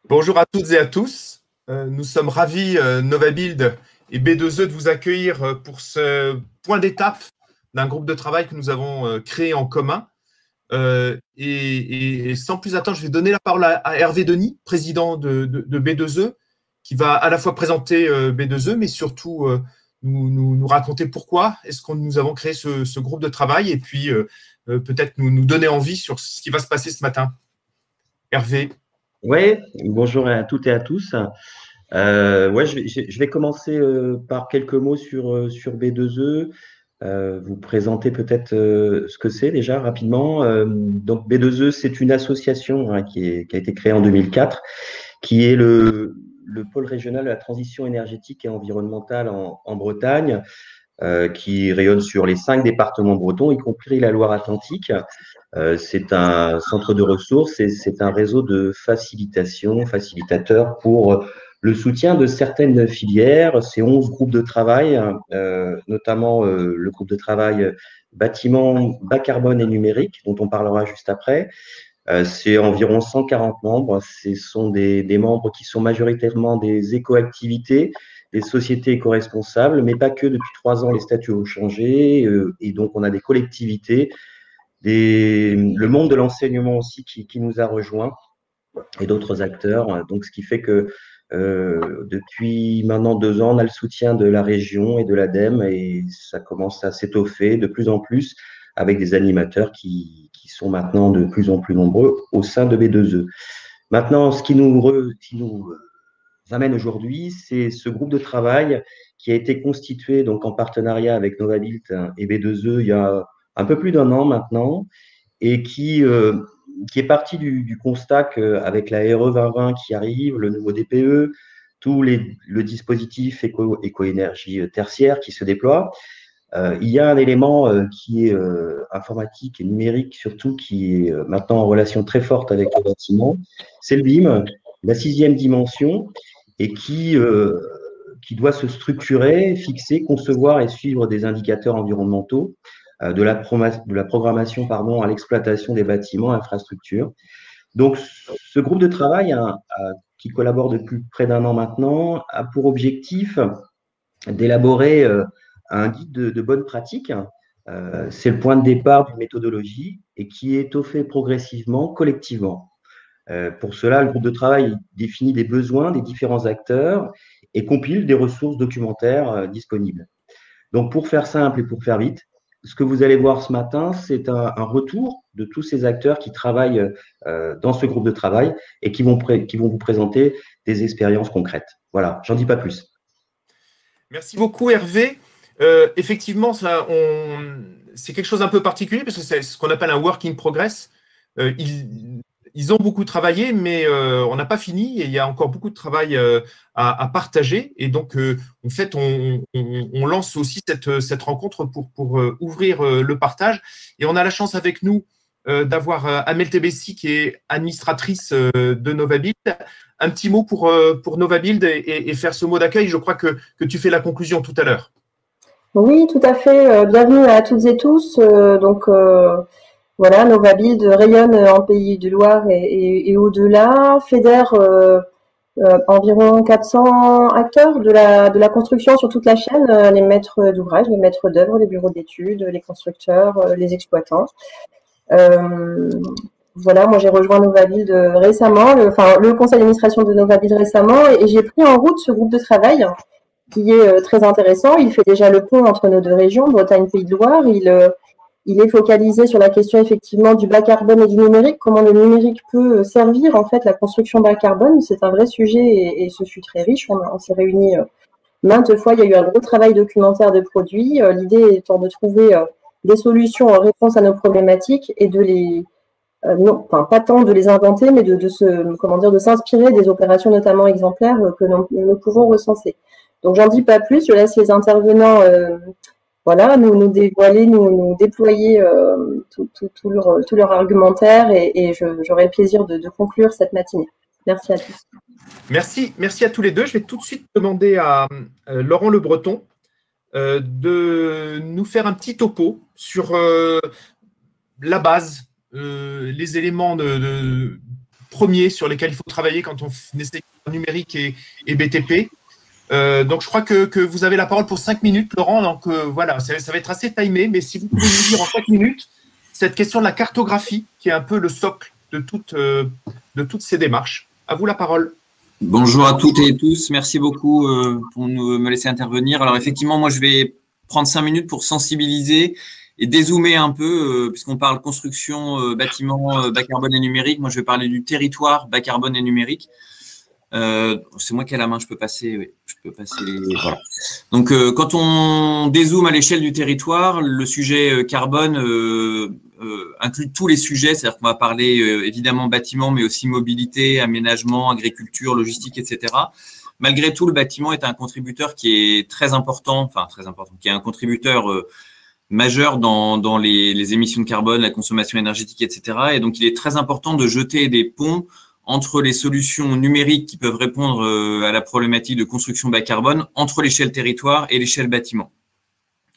Bonjour à toutes et à tous. Nous sommes ravis, Novabuild et B2E, de vous accueillir pour ce point d'étape d'un groupe de travail que nous avons créé en commun. Et sans plus attendre, je vais donner la parole à Hervé Denis, président de B2E, qui va à la fois présenter B2E, mais surtout nous raconter pourquoi est-ce que nous avons créé ce groupe de travail et puis peut-être nous donner envie sur ce qui va se passer ce matin. Hervé. Oui, bonjour à toutes et à tous. Ouais, je vais commencer par quelques mots sur B2E. Vous présenter peut-être ce que c'est déjà rapidement. Donc B2E, c'est une association qui a été créée en 2004, qui est le pôle régional de la transition énergétique et environnementale en Bretagne, qui rayonne sur les 5 départements bretons, y compris la Loire-Atlantique. C'est un centre de ressources et c'est un réseau de facilitateurs pour le soutien de certaines filières. C'est 11 groupes de travail, notamment le groupe de travail bâtiment bas carbone et numérique, dont on parlera juste après. C'est environ 140 membres. Ce sont des membres qui sont majoritairement des éco-activités, des sociétés éco-responsables, mais pas que. Depuis 3 ans, les statuts ont changé et donc on a des collectivités, le monde de l'enseignement aussi qui nous a rejoints et d'autres acteurs. Donc, ce qui fait que depuis maintenant 2 ans, on a le soutien de la région et de l'ADEME et ça commence à s'étoffer de plus en plus avec des animateurs qui sont maintenant de plus en plus nombreux au sein de B2E. Maintenant, ce qui nous amène aujourd'hui, c'est ce groupe de travail qui a été constitué donc en partenariat avec Novabuild et B2E il y a un peu plus d'1 an maintenant, et qui est parti du constat qu'avec la RE 2020 qui arrive, le nouveau DPE, le dispositif éco-énergie tertiaire qui se déploie, il y a un élément qui est informatique et numérique surtout, qui est maintenant en relation très forte avec le bâtiment, c'est le BIM, la 6e dimension, et qui doit se structurer, fixer, concevoir et suivre des indicateurs environnementaux, de la programmation à l'exploitation des bâtiments et infrastructures. Donc, ce groupe de travail qui collabore depuis près d'1 an maintenant a pour objectif d'élaborer un guide de bonnes pratiques. C'est le point de départ d'une méthodologie et qui est étoffé progressivement, collectivement. Pour cela, le groupe de travail définit des besoins des différents acteurs et compile des ressources documentaires disponibles. Donc, pour faire simple et pour faire vite, ce que vous allez voir ce matin, c'est un retour de tous ces acteurs qui travaillent dans ce groupe de travail et qui vont vous présenter des expériences concrètes. Voilà, j'en dis pas plus. Merci beaucoup, Hervé. Effectivement, c'est quelque chose d'un peu particulier parce que c'est ce qu'on appelle un work in progress. Ils ont beaucoup travaillé, mais on n'a pas fini et il y a encore beaucoup de travail à partager. Et donc, en fait, on lance aussi cette rencontre pour ouvrir le partage. Et on a la chance avec nous d'avoir Amel Tebessi, qui est administratrice de Novabuild. Un petit mot pour Novabuild et faire ce mot d'accueil. Je crois que tu fais la conclusion tout à l'heure. Oui, tout à fait. Bienvenue à toutes et tous. Voilà, Novabuild rayonne en Pays du Loir et au-delà, fédère environ 400 acteurs de la construction sur toute la chaîne, les maîtres d'ouvrage, les maîtres d'œuvre, les bureaux d'études, les constructeurs, les exploitants. Voilà, moi j'ai rejoint Novabuild récemment, le conseil d'administration de Novabuild récemment, et j'ai pris en route ce groupe de travail qui est très intéressant. Il fait déjà le pont entre nos 2 régions, Bretagne-Pays de Loire. Il est focalisé sur la question effectivement du bas carbone et du numérique, comment le numérique peut servir en fait la construction bas carbone. C'est un vrai sujet et ce fut très riche. On s'est réunis maintes fois. Il y a eu un gros travail documentaire de produits. L'idée étant de trouver des solutions en réponse à nos problématiques et de les non, enfin pas tant de les inventer, mais de s'inspirer des opérations notamment exemplaires que nous pouvons recenser. Donc j'en dis pas plus. Je laisse les intervenants voilà, nous dévoiler, nous déployer tout leur argumentaire et j'aurai le plaisir de conclure cette matinée. Merci à tous. Merci à tous les deux. Je vais tout de suite demander à Laurent Le Breton de nous faire un petit topo sur la base, les éléments premiers sur lesquels il faut travailler quand on essaie numérique et BTP. Donc, je crois que vous avez la parole pour 5 minutes, Laurent. Donc, voilà, ça va être assez timé, mais si vous pouvez nous dire en 5 minutes cette question de la cartographie, qui est un peu le socle de toutes ces démarches. À vous la parole. Bonjour à toutes et tous. Merci beaucoup pour me laisser intervenir. Alors, effectivement, moi, je vais prendre 5 minutes pour sensibiliser et dézoomer un peu, puisqu'on parle construction, bâtiment, bas carbone et numérique. Moi, je vais parler du territoire bas carbone et numérique. C'est moi qui ai la main, je peux passer. Oui, je peux passer. Voilà. Donc, quand on dézoome à l'échelle du territoire, le sujet carbone inclut tous les sujets. C'est-à-dire qu'on va parler évidemment bâtiment, mais aussi mobilité, aménagement, agriculture, logistique, etc. Malgré tout, le bâtiment est un contributeur qui est très important, qui est un contributeur majeur dans les émissions de carbone, la consommation énergétique, etc. Et donc, il est très important de jeter des ponts entre les solutions numériques qui peuvent répondre à la problématique de construction bas carbone, entre l'échelle territoire et l'échelle bâtiment.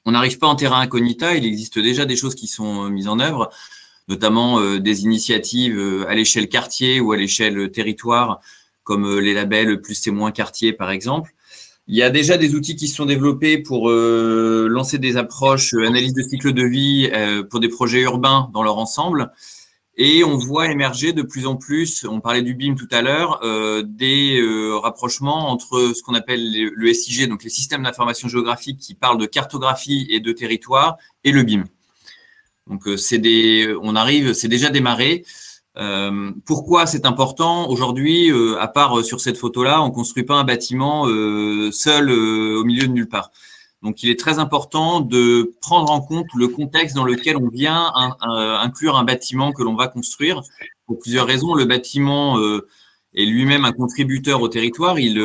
On n'arrive pas en terrain incognita, il existe déjà des choses qui sont mises en œuvre, notamment des initiatives à l'échelle quartier ou à l'échelle territoire, comme les labels Plus c'est moins quartier, par exemple. Il y a déjà des outils qui se sont développés pour lancer des approches, analyse de cycle de vie pour des projets urbains dans leur ensemble. Et on voit émerger de plus en plus, on parlait du BIM tout à l'heure, des rapprochements entre ce qu'on appelle le SIG, donc les systèmes d'information géographique qui parlent de cartographie et de territoire, et le BIM. Donc c'est déjà démarré. Pourquoi c'est important? Aujourd'hui, à part sur cette photo-là, on ne construit pas un bâtiment seul au milieu de nulle part. Donc, il est très important de prendre en compte le contexte dans lequel on vient inclure un bâtiment que l'on va construire. Pour plusieurs raisons, le bâtiment est lui-même un contributeur au territoire. Il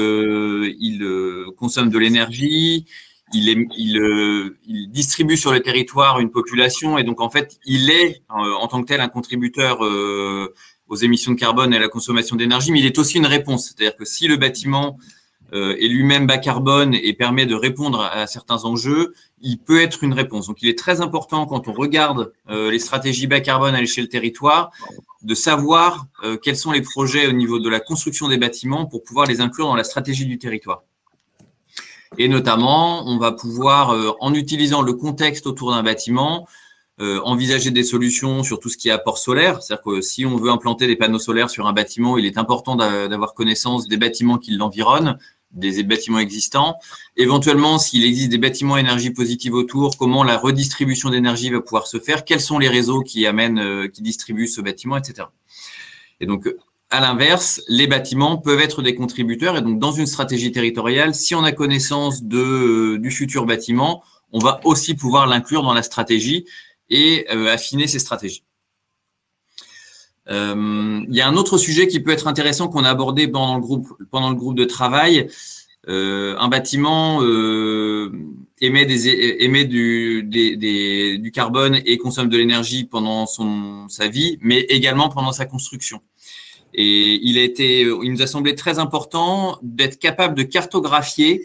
consomme de l'énergie, il distribue sur le territoire une population et donc, en fait, il est en tant que tel un contributeur aux émissions de carbone et à la consommation d'énergie, mais il est aussi une réponse. C'est-à-dire que si le bâtiment est lui-même bas carbone et permet de répondre à certains enjeux, il peut être une réponse. Donc, il est très important quand on regarde les stratégies bas carbone à l'échelle territoire de savoir quels sont les projets au niveau de la construction des bâtiments pour pouvoir les inclure dans la stratégie du territoire. Et notamment, on va pouvoir, en utilisant le contexte autour d'un bâtiment, envisager des solutions sur tout ce qui est apport solaire. C'est-à-dire que si on veut implanter des panneaux solaires sur un bâtiment, il est important d'avoir connaissance des bâtiments qui l'environnent, des bâtiments existants. Éventuellement, s'il existe des bâtiments à énergie positive autour, comment la redistribution d'énergie va pouvoir se faire, quels sont les réseaux qui distribuent ce bâtiment, etc. Et donc, à l'inverse, les bâtiments peuvent être des contributeurs. Et donc, dans une stratégie territoriale, si on a connaissance du futur bâtiment, on va aussi pouvoir l'inclure dans la stratégie et affiner ces stratégies. Il y a un autre sujet qui peut être intéressant qu'on a abordé pendant le groupe de travail. Un bâtiment émet du carbone et consomme de l'énergie pendant sa vie, mais également pendant sa construction. Et il nous a semblé très important d'être capable de cartographier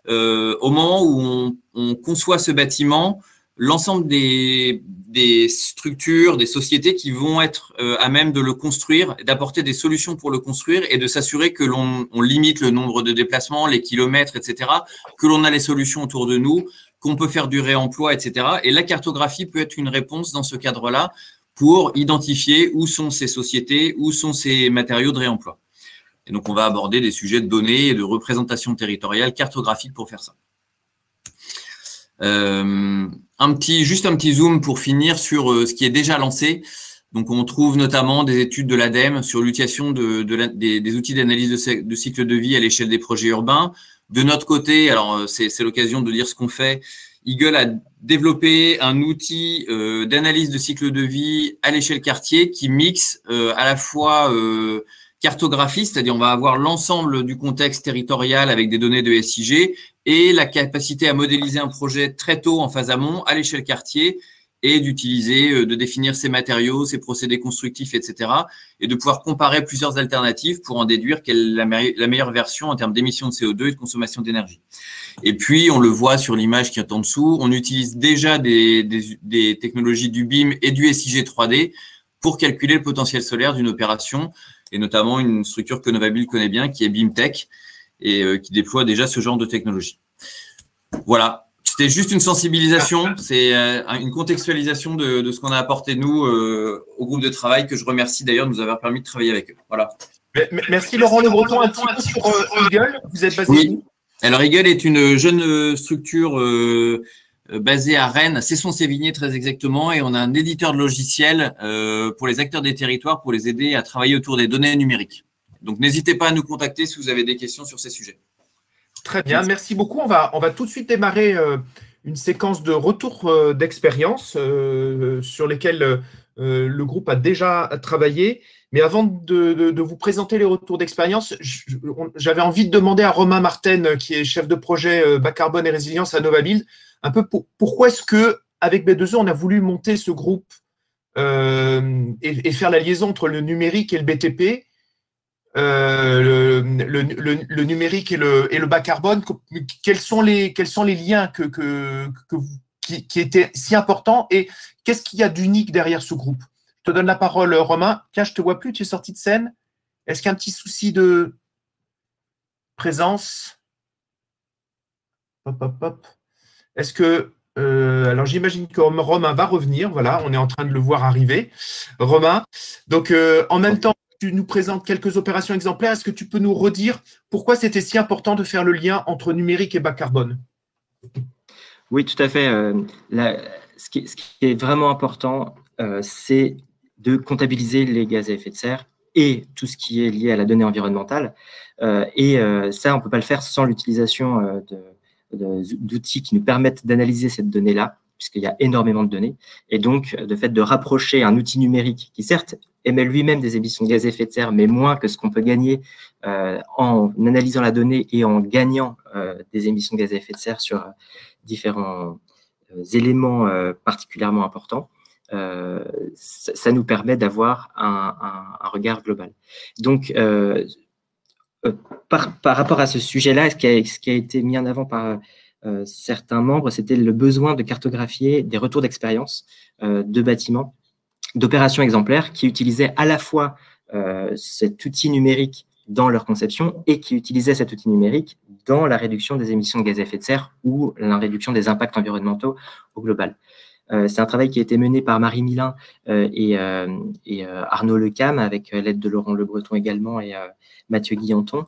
au moment où on conçoit ce bâtiment l'ensemble des structures, des sociétés qui vont être à même de le construire, d'apporter des solutions pour le construire et de s'assurer que l'on limite le nombre de déplacements, les kilomètres, etc., que l'on a les solutions autour de nous, qu'on peut faire du réemploi, etc. Et la cartographie peut être une réponse dans ce cadre-là pour identifier où sont ces sociétés, où sont ces matériaux de réemploi. Et donc, on va aborder des sujets de données et de représentation territoriale cartographique pour faire ça. Juste un petit zoom pour finir sur ce qui est déjà lancé. Donc, on trouve notamment des études de l'ADEME sur l'utilisation des outils d'analyse de cycle de vie à l'échelle des projets urbains. De notre côté, alors c'est l'occasion de dire ce qu'on fait. Eagle a développé un outil d'analyse de cycle de vie à l'échelle quartier qui mixe à la fois cartographie, c'est-à-dire on va avoir l'ensemble du contexte territorial avec des données de SIG et la capacité à modéliser un projet très tôt en phase amont à l'échelle quartier et d'utiliser, de définir ses matériaux, ses procédés constructifs, etc. et de pouvoir comparer plusieurs alternatives pour en déduire quelle est la meilleure version en termes d'émissions de CO2 et de consommation d'énergie. Et puis, on le voit sur l'image qui est en dessous, on utilise déjà des technologies du BIM et du SIG 3D pour calculer le potentiel solaire d'une opération, et notamment une structure que Novabile connaît bien, qui est BIMTech, et qui déploie déjà ce genre de technologie. Voilà, c'était juste une sensibilisation, c'est une contextualisation de ce qu'on a apporté, nous, au groupe de travail, que je remercie d'ailleurs de nous avoir permis de travailler avec eux. Voilà. Merci Laurent Le Breton. Un petit mot sur Eagle, vous êtes basé où? Alors Eagle est une jeune structure basée à Rennes, Cesson-Sévigné très exactement, et on a un éditeur de logiciels pour les acteurs des territoires pour les aider à travailler autour des données numériques. Donc n'hésitez pas à nous contacter si vous avez des questions sur ces sujets. Très bien, merci beaucoup. On va tout de suite démarrer une séquence de retour d'expérience sur lesquels le groupe a déjà travaillé. Mais avant de vous présenter les retours d'expérience, j'avais envie de demander à Romain Marten, qui est chef de projet bas carbone et résilience à Novabile, un peu pourquoi est-ce qu'avec B2E, on a voulu monter ce groupe et faire la liaison entre le numérique et le BTP, le numérique et le bas carbone. Quels sont les liens qui étaient si importants et qu'est-ce qu'il y a d'unique derrière ce groupe? Je te donne la parole, Romain. Tiens, je ne te vois plus, tu es sorti de scène. Est-ce qu'il y a un petit souci de présence? Hop, hop, hop. Est-ce que… alors, j'imagine que Romain va revenir. Voilà, on est en train de le voir arriver. Romain, donc en même temps, tu nous présentes quelques opérations exemplaires. Est-ce que tu peux nous redire pourquoi c'était si important de faire le lien entre numérique et bas carbone? Oui, tout à fait. Ce qui est vraiment important, c'est de comptabiliser les gaz à effet de serre et tout ce qui est lié à la donnée environnementale. Ça, on ne peut pas le faire sans l'utilisation d'outils qui nous permettent d'analyser cette donnée-là, puisqu'il y a énormément de données. Et donc, de fait de rapprocher un outil numérique qui, certes, émet lui-même des émissions de gaz à effet de serre, mais moins que ce qu'on peut gagner en analysant la donnée et en gagnant des émissions de gaz à effet de serre sur différents éléments particulièrement importants, ça nous permet d'avoir un regard global. Donc, par rapport à ce sujet-là, ce qui a été mis en avant par certains membres, c'était le besoin de cartographier des retours d'expérience de bâtiments, d'opérations exemplaires qui utilisaient à la fois cet outil numérique dans leur conception et qui utilisaient cet outil numérique dans la réduction des émissions de gaz à effet de serre ou la réduction des impacts environnementaux au global. C'est un travail qui a été mené par Marie Milin et Arnaud Lecam, avec l'aide de Laurent Le Breton également et Mathieu Guillanton.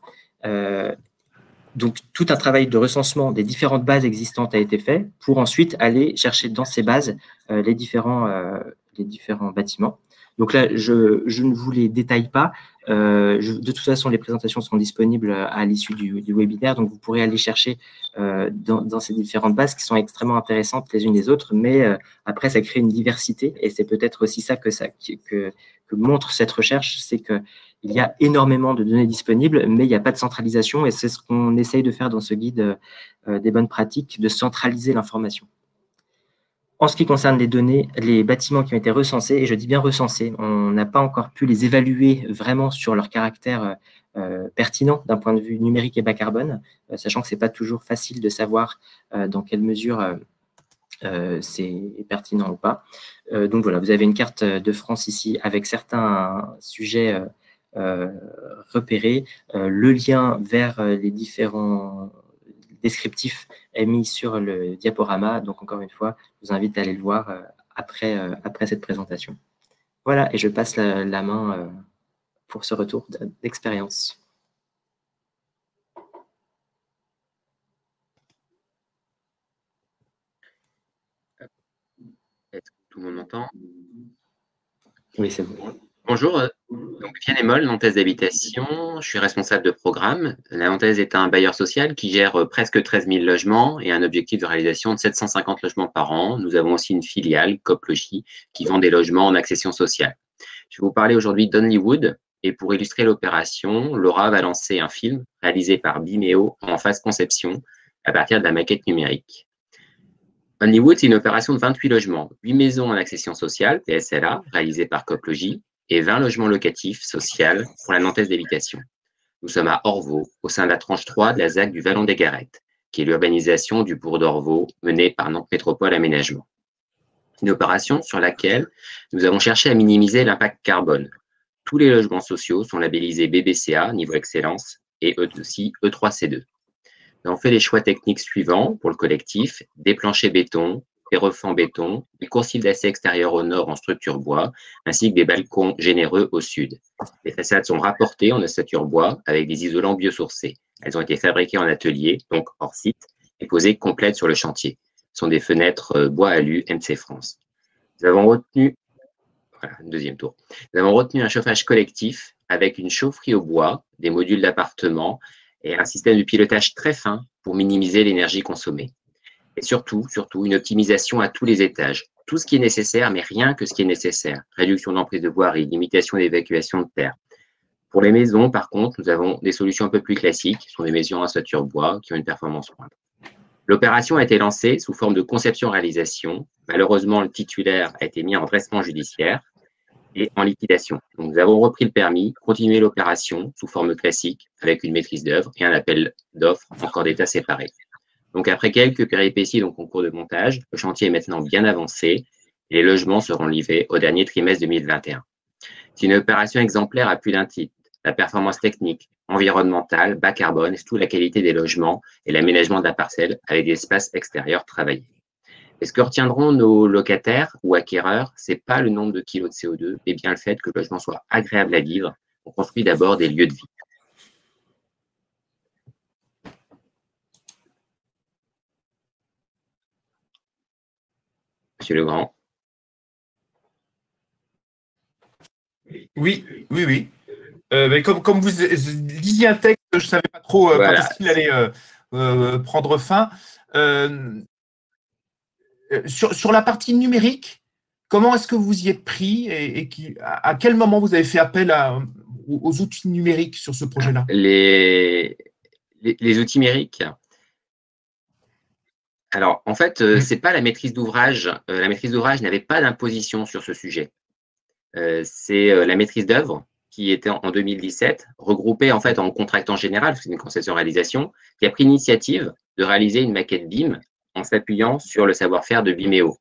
Donc, tout un travail de recensement des différentes bases existantes a été fait pour ensuite aller chercher dans ces bases les différents bâtiments. Donc là, je ne vous les détaille pas. De toute façon, les présentations seront disponibles à l'issue du webinaire, donc vous pourrez aller chercher dans ces différentes bases qui sont extrêmement intéressantes les unes des autres, mais après, ça crée une diversité et c'est peut-être aussi ça que montre cette recherche, c'est qu'il y a énormément de données disponibles, mais il n'y a pas de centralisation et c'est ce qu'on essaye de faire dans ce guide des bonnes pratiques, de centraliser l'information. En ce qui concerne les données, les bâtiments qui ont été recensés, et je dis bien recensés, on n'a pas encore pu les évaluer vraiment sur leur caractère pertinent d'un point de vue numérique et bas carbone, sachant que ce n'est pas toujours facile de savoir dans quelle mesure c'est pertinent ou pas. Donc voilà, vous avez une carte de France ici avec certains sujets repérés, le lien vers les différents descriptif est mis sur le diaporama. Donc, encore une fois, je vous invite à aller le voir après cette présentation. Voilà, et je passe la main pour ce retour d'expérience. Est-ce que tout le monde m'entend? Oui, c'est bon. Bonjour, donc Vianney Moll, Nantaise d'habitation, je suis responsable de programme. La Nantaise est un bailleur social qui gère presque 13 000 logements et un objectif de réalisation de 750 logements par an. Nous avons aussi une filiale, Coplogi, qui vend des logements en accession sociale. Je vais vous parler aujourd'hui d'Honeywood et pour illustrer l'opération, Laura va lancer un film réalisé par Bimeo en phase conception à partir de la maquette numérique. Honeywood, c'est une opération de 28 logements, 8 maisons en accession sociale, PSLA, réalisées par Coplogi, et 20 logements locatifs sociaux pour la Nantaise d'habitation. Nous sommes à Orvaux, au sein de la tranche 3 de la ZAC du Vallon des Garettes, qui est l'urbanisation du bourg d'Orvaux menée par Nantes Métropole Aménagement. Une opération sur laquelle nous avons cherché à minimiser l'impact carbone. Tous les logements sociaux sont labellisés BBCA, niveau excellence, et eux aussi E3C2. Nous avons fait les choix techniques suivants pour le collectif: des planchers béton, des refends béton, des coursives d'accès extérieur au nord en structure bois, ainsi que des balcons généreux au sud. Les façades sont rapportées en ossature bois avec des isolants biosourcés. Elles ont été fabriquées en atelier, donc hors site, et posées complètes sur le chantier. Ce sont des fenêtres bois alu MC France. Nous avons retenu, voilà, deuxième tour. Nous avons retenu un chauffage collectif avec une chaufferie au bois, des modules d'appartement et un système de pilotage très fin pour minimiser l'énergie consommée. Et surtout, une optimisation à tous les étages. Tout ce qui est nécessaire, mais rien que ce qui est nécessaire. Réduction d'emprise de voirie, limitation d'évacuation de terre. Pour les maisons, par contre, nous avons des solutions un peu plus classiques. Ce sont des maisons à ossature bois qui ont une performance moindre. L'opération a été lancée sous forme de conception-réalisation. Malheureusement, le titulaire a été mis en redressement judiciaire et en liquidation. Donc, nous avons repris le permis, continué l'opération sous forme classique avec une maîtrise d'œuvre et un appel d'offres encore d'état séparé. Donc, après quelques péripéties en cours de montage, le chantier est maintenant bien avancé et les logements seront livrés au dernier trimestre 2021. C'est une opération exemplaire à plus d'un titre. La performance technique, environnementale, bas carbone, et surtout la qualité des logements et l'aménagement de la parcelle avec des espaces extérieurs travaillés. Et ce que retiendront nos locataires ou acquéreurs, ce n'est pas le nombre de kilos de CO2, mais bien le fait que le logement soit agréable à vivre. On construit d'abord des lieux de vie. Monsieur Legrand. Oui. Mais comme vous lisiez un texte, je ne savais pas trop quand est-ce qu'il allait prendre fin. Sur la partie numérique, comment est-ce que vous y êtes pris et à quel moment vous avez fait appel aux outils numériques sur ce projet-là? Les outils numériques. Alors, en fait, ce n'est pas la maîtrise d'ouvrage. La maîtrise d'ouvrage n'avait pas d'imposition sur ce sujet. C'est la maîtrise d'œuvre qui était en 2017, regroupée en fait en contractant général, parce que c'est une conception-réalisation, qui a pris l'initiative de réaliser une maquette BIM en s'appuyant sur le savoir-faire de BIMEO.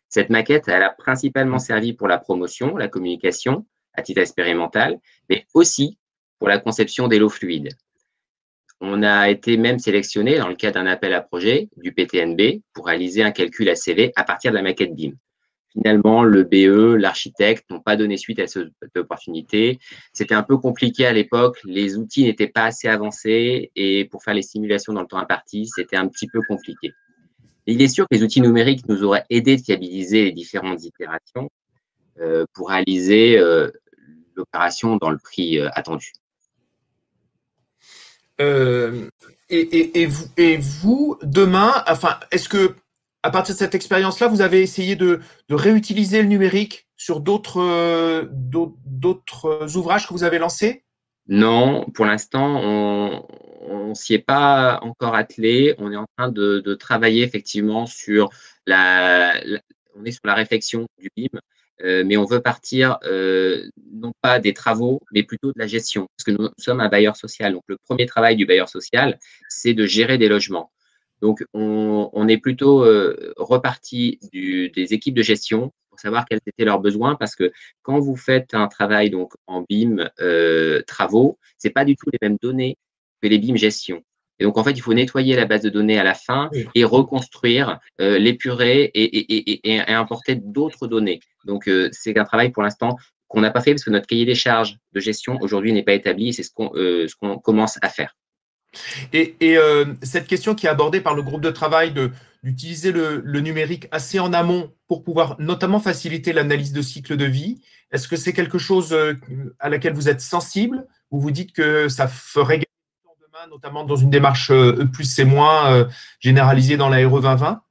Cette maquette, elle a principalement servi pour la promotion, la communication, à titre expérimental, mais aussi pour la conception des lots fluides. On a été même sélectionné dans le cadre d'un appel à projet du PTNB pour réaliser un calcul ACV à partir de la maquette BIM. Finalement, le BE, l'architecte n'ont pas donné suite à cette opportunité. C'était un peu compliqué à l'époque, les outils n'étaient pas assez avancés et pour faire les simulations dans le temps imparti, c'était un petit peu compliqué. Il est sûr que les outils numériques nous auraient aidé de fiabiliser les différentes itérations pour réaliser l'opération dans le prix attendu. Et vous, demain, enfin, est-ce que à partir de cette expérience-là, vous avez essayé de réutiliser le numérique sur d'autres ouvrages que vous avez lancés? Non, pour l'instant, on s'y est pas encore attelé. On est en train de travailler effectivement sur on est sur la réflexion du BIM, mais on veut partir non pas des travaux, mais plutôt de la gestion, parce que nous sommes un bailleur social. Donc, le premier travail du bailleur social, c'est de gérer des logements. Donc, on est plutôt reparti des équipes de gestion pour savoir quels étaient leurs besoins, parce que quand vous faites un travail donc en BIM travaux, ce n'est pas du tout les mêmes données que les BIM gestion. Et donc, en fait, il faut nettoyer la base de données à la fin et reconstruire, l'épurer et importer d'autres données. Donc, c'est un travail pour l'instant qu'on n'a pas fait parce que notre cahier des charges de gestion aujourd'hui n'est pas établi et c'est ce qu'on commence à faire. Et cette question qui est abordée par le groupe de travail d'utiliser le numérique assez en amont pour pouvoir notamment faciliter l'analyse de cycle de vie, est-ce que c'est quelque chose à laquelle vous êtes sensible ou vous dites que ça ferait gagner du temps demain, notamment dans une démarche E+C- généralisée dans la RE 2020?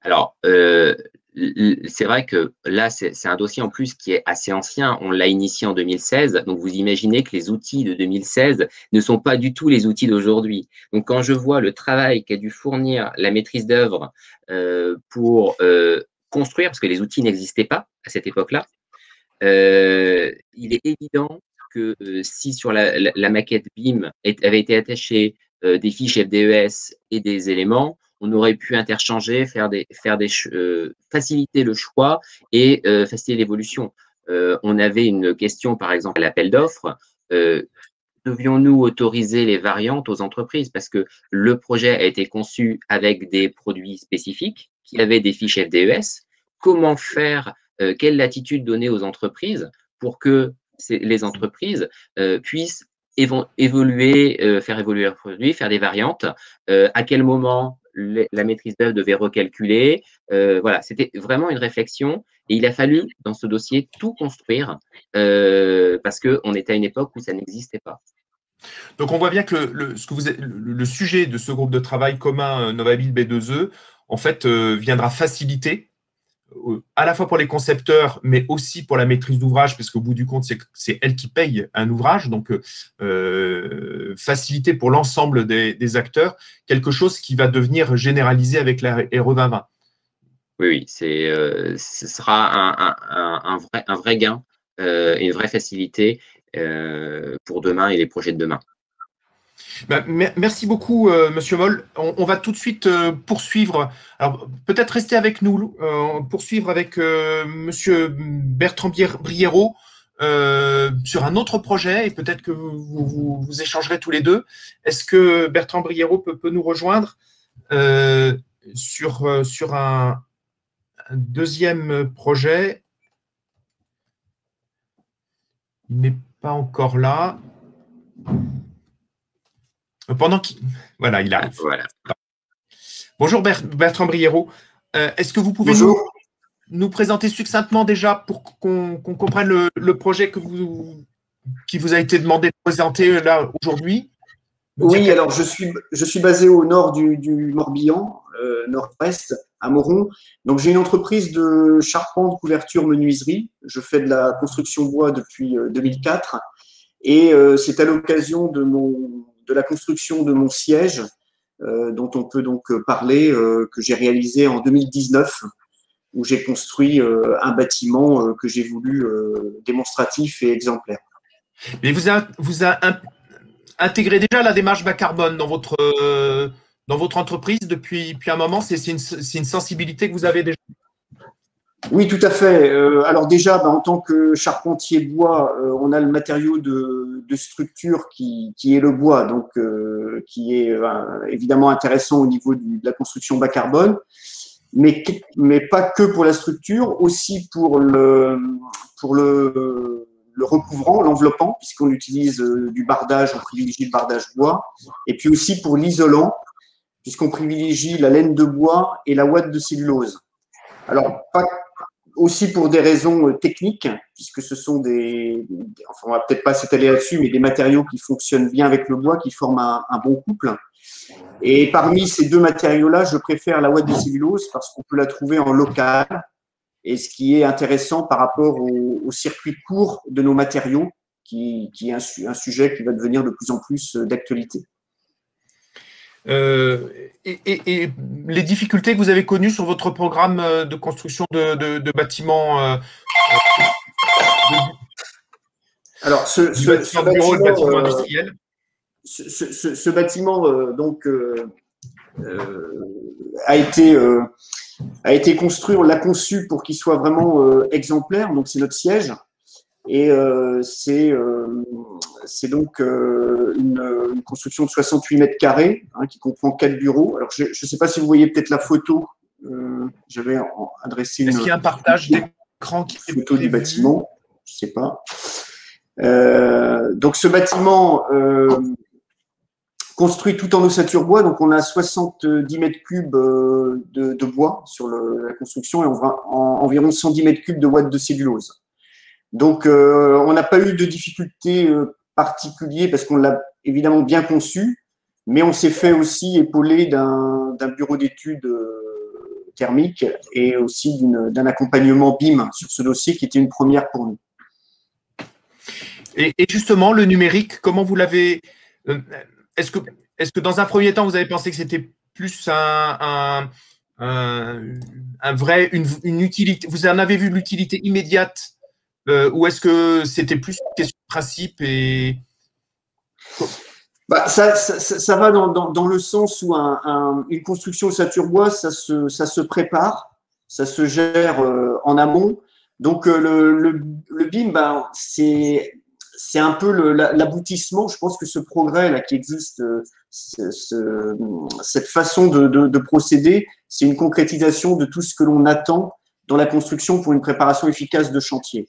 Alors, c'est vrai que là, c'est un dossier en plus qui est assez ancien. On l'a initié en 2016. Donc, vous imaginez que les outils de 2016 ne sont pas du tout les outils d'aujourd'hui. Donc, quand je vois le travail qu'a dû fournir la maîtrise d'œuvre pour construire, parce que les outils n'existaient pas à cette époque-là, il est évident que si sur la maquette BIM avait été attaché des fiches FDES et des éléments, on aurait pu interchanger, faciliter le choix et faciliter l'évolution. On avait une question, par exemple, à l'appel d'offres. Devions-nous autoriser les variantes aux entreprises? Parce que le projet a été conçu avec des produits spécifiques qui avaient des fiches FDES. Comment faire, quelle latitude donner aux entreprises pour que les entreprises puissent évoluer, faire évoluer leurs produits, faire des variantes? À quel moment la maîtrise d'œuvre devait recalculer? Voilà, c'était vraiment une réflexion et il a fallu, dans ce dossier, tout construire parce qu'on était à une époque où ça n'existait pas. Donc, on voit bien que le sujet de ce groupe de travail commun Novaville B2E, en fait, viendra faciliter à la fois pour les concepteurs, mais aussi pour la maîtrise d'ouvrage, parce qu'au bout du compte, c'est elle qui paye un ouvrage, donc faciliter pour l'ensemble des acteurs quelque chose qui va devenir généralisé avec la RE 2020. Oui, ce sera un vrai gain et une vraie facilité pour demain et les projets de demain. Merci beaucoup, Monsieur Moll. On va tout de suite poursuivre. Alors, peut-être rester avec nous, poursuivre avec Monsieur Bertrand Briero sur un autre projet et peut-être que vous échangerez tous les deux. Est-ce que Bertrand Briero peut nous rejoindre sur un deuxième projet? Il n'est pas encore là. Voilà, il arrive. Voilà. Bonjour Bertrand Briero. Est-ce que vous pouvez nous présenter succinctement déjà pour qu'on comprenne le projet qui vous a été demandé de présenter là aujourd'hui? Oui, alors je suis basé au nord du Morbihan, nord-ouest, à Moron. Donc j'ai une entreprise de charpente, couverture, menuiserie. Je fais de la construction bois depuis 2004 et c'est à l'occasion de la construction de mon siège, dont on peut donc parler, que j'ai réalisé en 2019, où j'ai construit un bâtiment que j'ai voulu démonstratif et exemplaire. Mais vous a intégré déjà la démarche bas carbone dans votre entreprise depuis un moment? C'est une sensibilité que vous avez déjà? Oui, tout à fait. Alors déjà, en tant que charpentier bois, on a le matériau de structure qui est le bois, donc qui est évidemment intéressant au niveau de la construction bas carbone, mais pas que pour la structure, aussi pour le recouvrant, l'enveloppant, puisqu'on utilise du bardage, on privilégie le bardage bois, et puis aussi pour l'isolant, puisqu'on privilégie la laine de bois et la ouate de cellulose. Alors, aussi pour des raisons techniques, puisque ce sont enfin, on va peut-être pas s'étaler là-dessus, mais des matériaux qui fonctionnent bien avec le bois, qui forment un bon couple. Et parmi ces deux matériaux-là, je préfère la ouate de cellulose parce qu'on peut la trouver en local. Et ce qui est intéressant par rapport au circuit court de nos matériaux, qui est un sujet qui va devenir de plus en plus d'actualité. Et les difficultés que vous avez connues sur votre programme de construction de bâtiments alors, ce bâtiment donc a été construit, on l'a conçu pour qu'il soit vraiment exemplaire, donc c'est notre siège. Et c'est donc une construction de 68 mètres carrés qui comprend 4 bureaux. Alors, je ne sais pas si vous voyez peut-être la photo. J'avais adressé Est-ce qu'il y a un partage d'écran qui est photo du bâtiment? Je ne sais pas. Donc, ce bâtiment construit tout en ossature bois. Donc, on a 70 mètres cubes de bois sur la construction et environ 110 mètres cubes de ouate de cellulose. Donc, on n'a pas eu de difficultés particulières parce qu'on l'a évidemment bien conçu, mais on s'est fait aussi épauler d'un bureau d'études thermique et aussi d'un accompagnement BIM sur ce dossier qui était une première pour nous. Et justement, le numérique, comment vous l'avez… Est-ce que dans un premier temps, vous avez pensé que c'était plus une utilité? Vous en avez vu l'utilité immédiate ou est-ce que c'était plus une question de principe Ça va dans le sens où une construction ossature-bois, ça se prépare, ça se gère en amont. Donc, le BIM, c'est un peu l'aboutissement. Je pense que ce progrès là qui existe, cette façon de procéder, c'est une concrétisation de tout ce que l'on attend dans la construction pour une préparation efficace de chantier.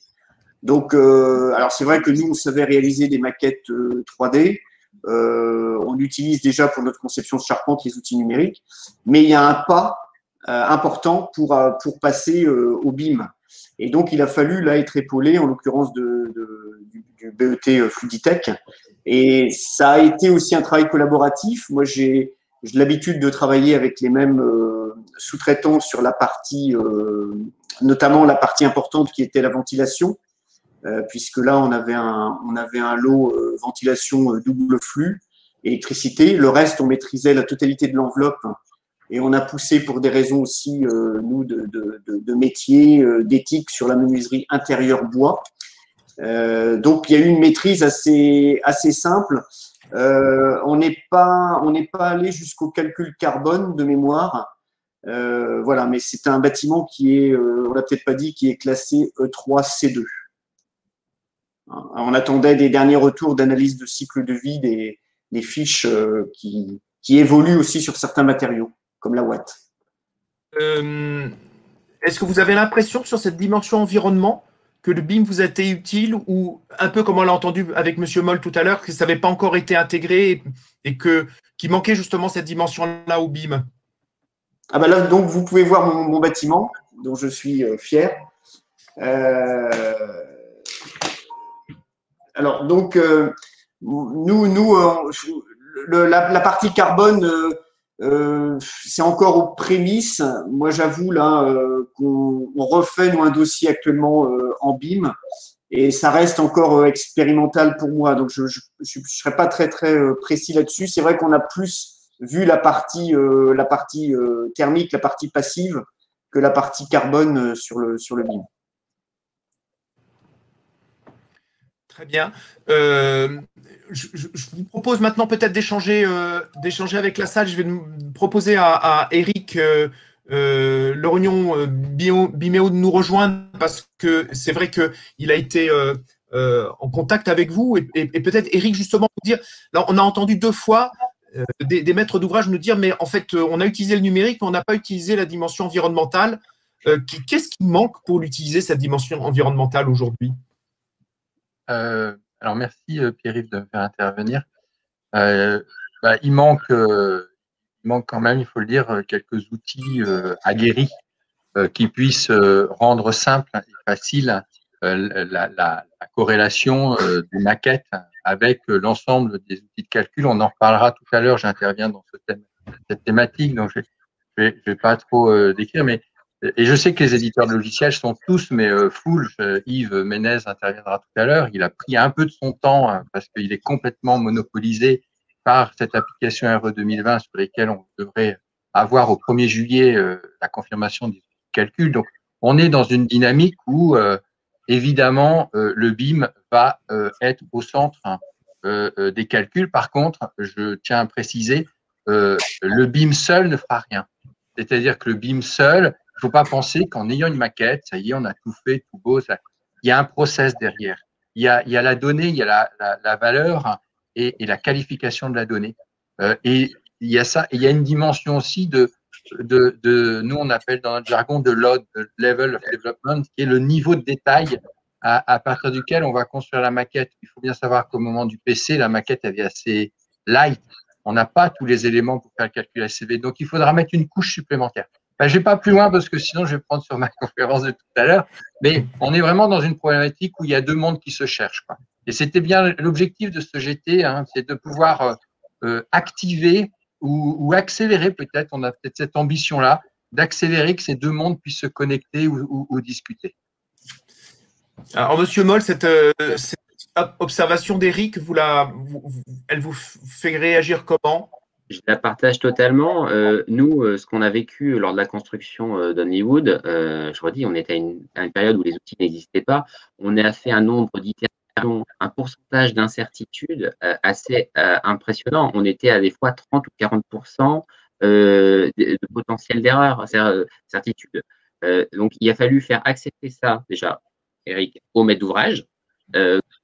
Donc, alors c'est vrai que nous, on savait réaliser des maquettes 3D. On utilise déjà pour notre conception de charpente les outils numériques, mais il y a un pas important pour passer au BIM. Et donc, il a fallu là être épaulé, en l'occurrence du BET Fluiditech. Et ça a été aussi un travail collaboratif. Moi, j'ai l'habitude de travailler avec les mêmes sous-traitants sur la partie, notamment la partie importante qui était la ventilation. Puisque là, on avait un lot ventilation double flux, électricité. Le reste, on maîtrisait la totalité de l'enveloppe et on a poussé pour des raisons aussi, nous, de métier, d'éthique sur la menuiserie intérieure bois. Donc, il y a eu une maîtrise assez simple. On n'est pas allé jusqu'au calcul carbone de mémoire. Voilà, mais c'est un bâtiment qui est, on l'a peut-être pas dit, qui est classé E3C2. On attendait des derniers retours d'analyse de cycle de vie des fiches qui évoluent aussi sur certains matériaux, comme la Watt. Est-ce que vous avez l'impression sur cette dimension environnement que le BIM vous a été utile ou un peu comme on l'a entendu avec M. Moll tout à l'heure, que ça n'avait pas encore été intégré et qu'il manquait justement cette dimension-là au BIM? Ah ben là, donc, vous pouvez voir mon bâtiment, dont je suis fier. Alors, donc, la partie carbone, c'est encore aux prémices. Moi, j'avoue là qu'on refait nous un dossier actuellement en BIM et ça reste encore expérimental pour moi. Donc, je serai pas très précis là-dessus. C'est vrai qu'on a plus vu la partie thermique, la partie passive, que la partie carbone sur le BIM. Très bien. Je vous propose maintenant peut-être d'échanger avec la salle. Je vais proposer à Eric Lorgnon Biméo de nous rejoindre parce que c'est vrai qu'il a été en contact avec vous et peut-être Eric justement pour dire, là on a entendu 2 fois des maîtres d'ouvrage nous dire mais en fait on a utilisé le numérique mais on n'a pas utilisé la dimension environnementale. Qu'est-ce qui manque pour l'utiliser cette dimension environnementale aujourd'hui? Alors, merci Pierre-Yves de me faire intervenir. Il manque quand même, il faut le dire, quelques outils aguerris qui puissent rendre simple et facile la corrélation des maquettes avec l'ensemble des outils de calcul. On en reparlera tout à l'heure, j'interviens dans cette thématique, donc je vais pas trop décrire, mais et je sais que les éditeurs de logiciels sont tous, mais full. Yves Ménez interviendra tout à l'heure. Il a pris un peu de son temps parce qu'il est complètement monopolisé par cette application RE 2020 sur lesquelles on devrait avoir au 1er juillet la confirmation des calculs. Donc, on est dans une dynamique où, évidemment, le BIM va être au centre des calculs. Par contre, je tiens à préciser, le BIM seul ne fera rien. C'est-à-dire que le BIM seul, il ne faut pas penser qu'en ayant une maquette, ça y est, on a tout fait, tout beau. Ça. Il y a un process derrière. Il y a la donnée, il y a la valeur et la qualification de la donnée. Et il y a ça. Et il y a une dimension aussi nous, on appelle dans notre jargon de level of development, qui est le niveau de détail à partir duquel on va construire la maquette. Il faut bien savoir qu'au moment du PC, la maquette, elle est assez light. On n'a pas tous les éléments pour faire le calcul ACV. Donc, il faudra mettre une couche supplémentaire. Je ne vais pas plus loin parce que sinon, je vais prendre sur ma conférence de tout à l'heure. Mais on est vraiment dans une problématique où il y a 2 mondes qui se cherchent. Et c'était bien l'objectif de ce GT, c'est de pouvoir activer ou accélérer peut-être, on a peut-être cette ambition-là, d'accélérer que ces 2 mondes puissent se connecter ou discuter. Alors, Monsieur Moll, cette observation d'Eric, elle vous fait réagir comment? Je la partage totalement. Nous, ce qu'on a vécu lors de la construction d'Hollywood, je redis, on était à une période où les outils n'existaient pas. On a fait un nombre d'itérations un pourcentage d'incertitude assez impressionnant. On était à des fois 30 ou 40% de potentiel d'erreur, certitude. Donc, il a fallu faire accepter ça, déjà, Eric, au maître d'ouvrage,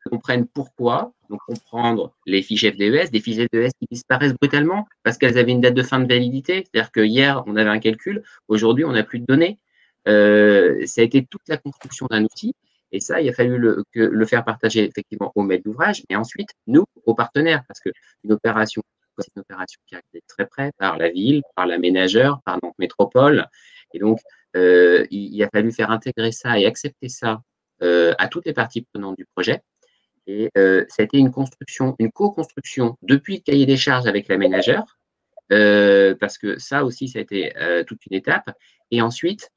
comprennent pourquoi, donc comprendre les fiches FDES, des fiches FDES qui disparaissent brutalement parce qu'elles avaient une date de fin de validité. C'est-à-dire que hier, on avait un calcul, aujourd'hui, on n'a plus de données. Ça a été toute la construction d'un outil. Et ça, il a fallu le faire partager effectivement au maître d'ouvrage et ensuite, nous, aux partenaires, parce qu'une opération, c'est une opération qui est très près par la ville, par l'aménageur, par Nantes Métropole. Et donc, il a fallu faire intégrer ça et accepter ça à toutes les parties prenantes du projet. Et ça a été une construction, une co-construction depuis le cahier des charges avec l'aménageur, parce que ça aussi, ça a été toute une étape. Et ensuite,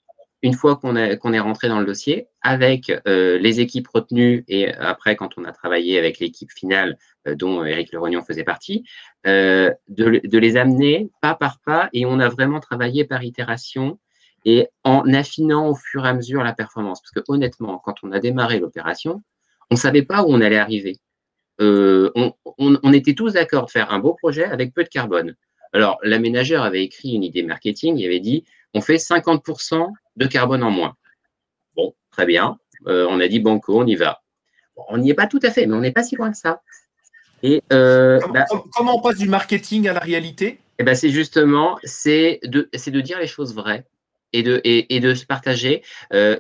une fois qu'on est rentré dans le dossier, avec les équipes retenues et après, quand on a travaillé avec l'équipe finale dont Éric Lerognon faisait partie, de les amener pas par pas et on a vraiment travaillé par itération et en affinant au fur et à mesure la performance. Parce que honnêtement, quand on a démarré l'opération, on ne savait pas où on allait arriver. On était tous d'accord de faire un beau projet avec peu de carbone. Alors, l'aménageur avait écrit une idée marketing, il avait dit on fait 50% de carbone en moins. Bon, très bien. On a dit banco, on y va. Bon, on n'y est pas tout à fait, mais on n'est pas si loin que ça. Et, comment on passe du marketing à la réalité? Et ben, c'est justement, c'est de dire les choses vraies et de se partager.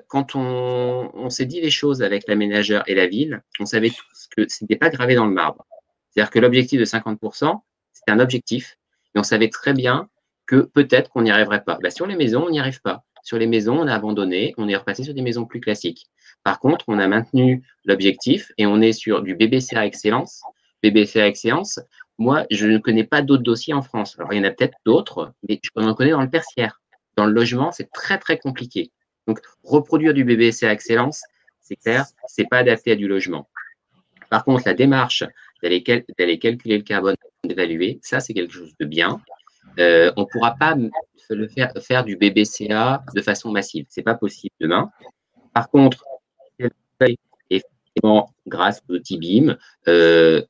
Quand on s'est dit les choses avec l'aménageur et la ville, on savait tous que ce n'était pas gravé dans le marbre. C'est-à-dire que l'objectif de 50%, c'était un objectif, et on savait très bien que peut-être qu'on n'y arriverait pas. Sur les maisons, on n'y arrive pas. Sur les maisons, on a abandonné, on est repassé sur des maisons plus classiques. Par contre, on a maintenu l'objectif et on est sur du BBCA Excellence. BBCA Excellence, moi, je ne connais pas d'autres dossiers en France. Alors, il y en a peut-être d'autres, mais je en connais dans le tertiaire. Dans le logement, c'est très, très compliqué. Donc, reproduire du BBCA Excellence, c'est clair, c'est pas adapté à du logement. Par contre, la démarche d'aller calculer le carbone, d'évaluer, ça, c'est quelque chose de bien. On ne pourra pas faire du BBCA de façon massive. Ce n'est pas possible demain. Par contre, effectivement, grâce au outil BIM,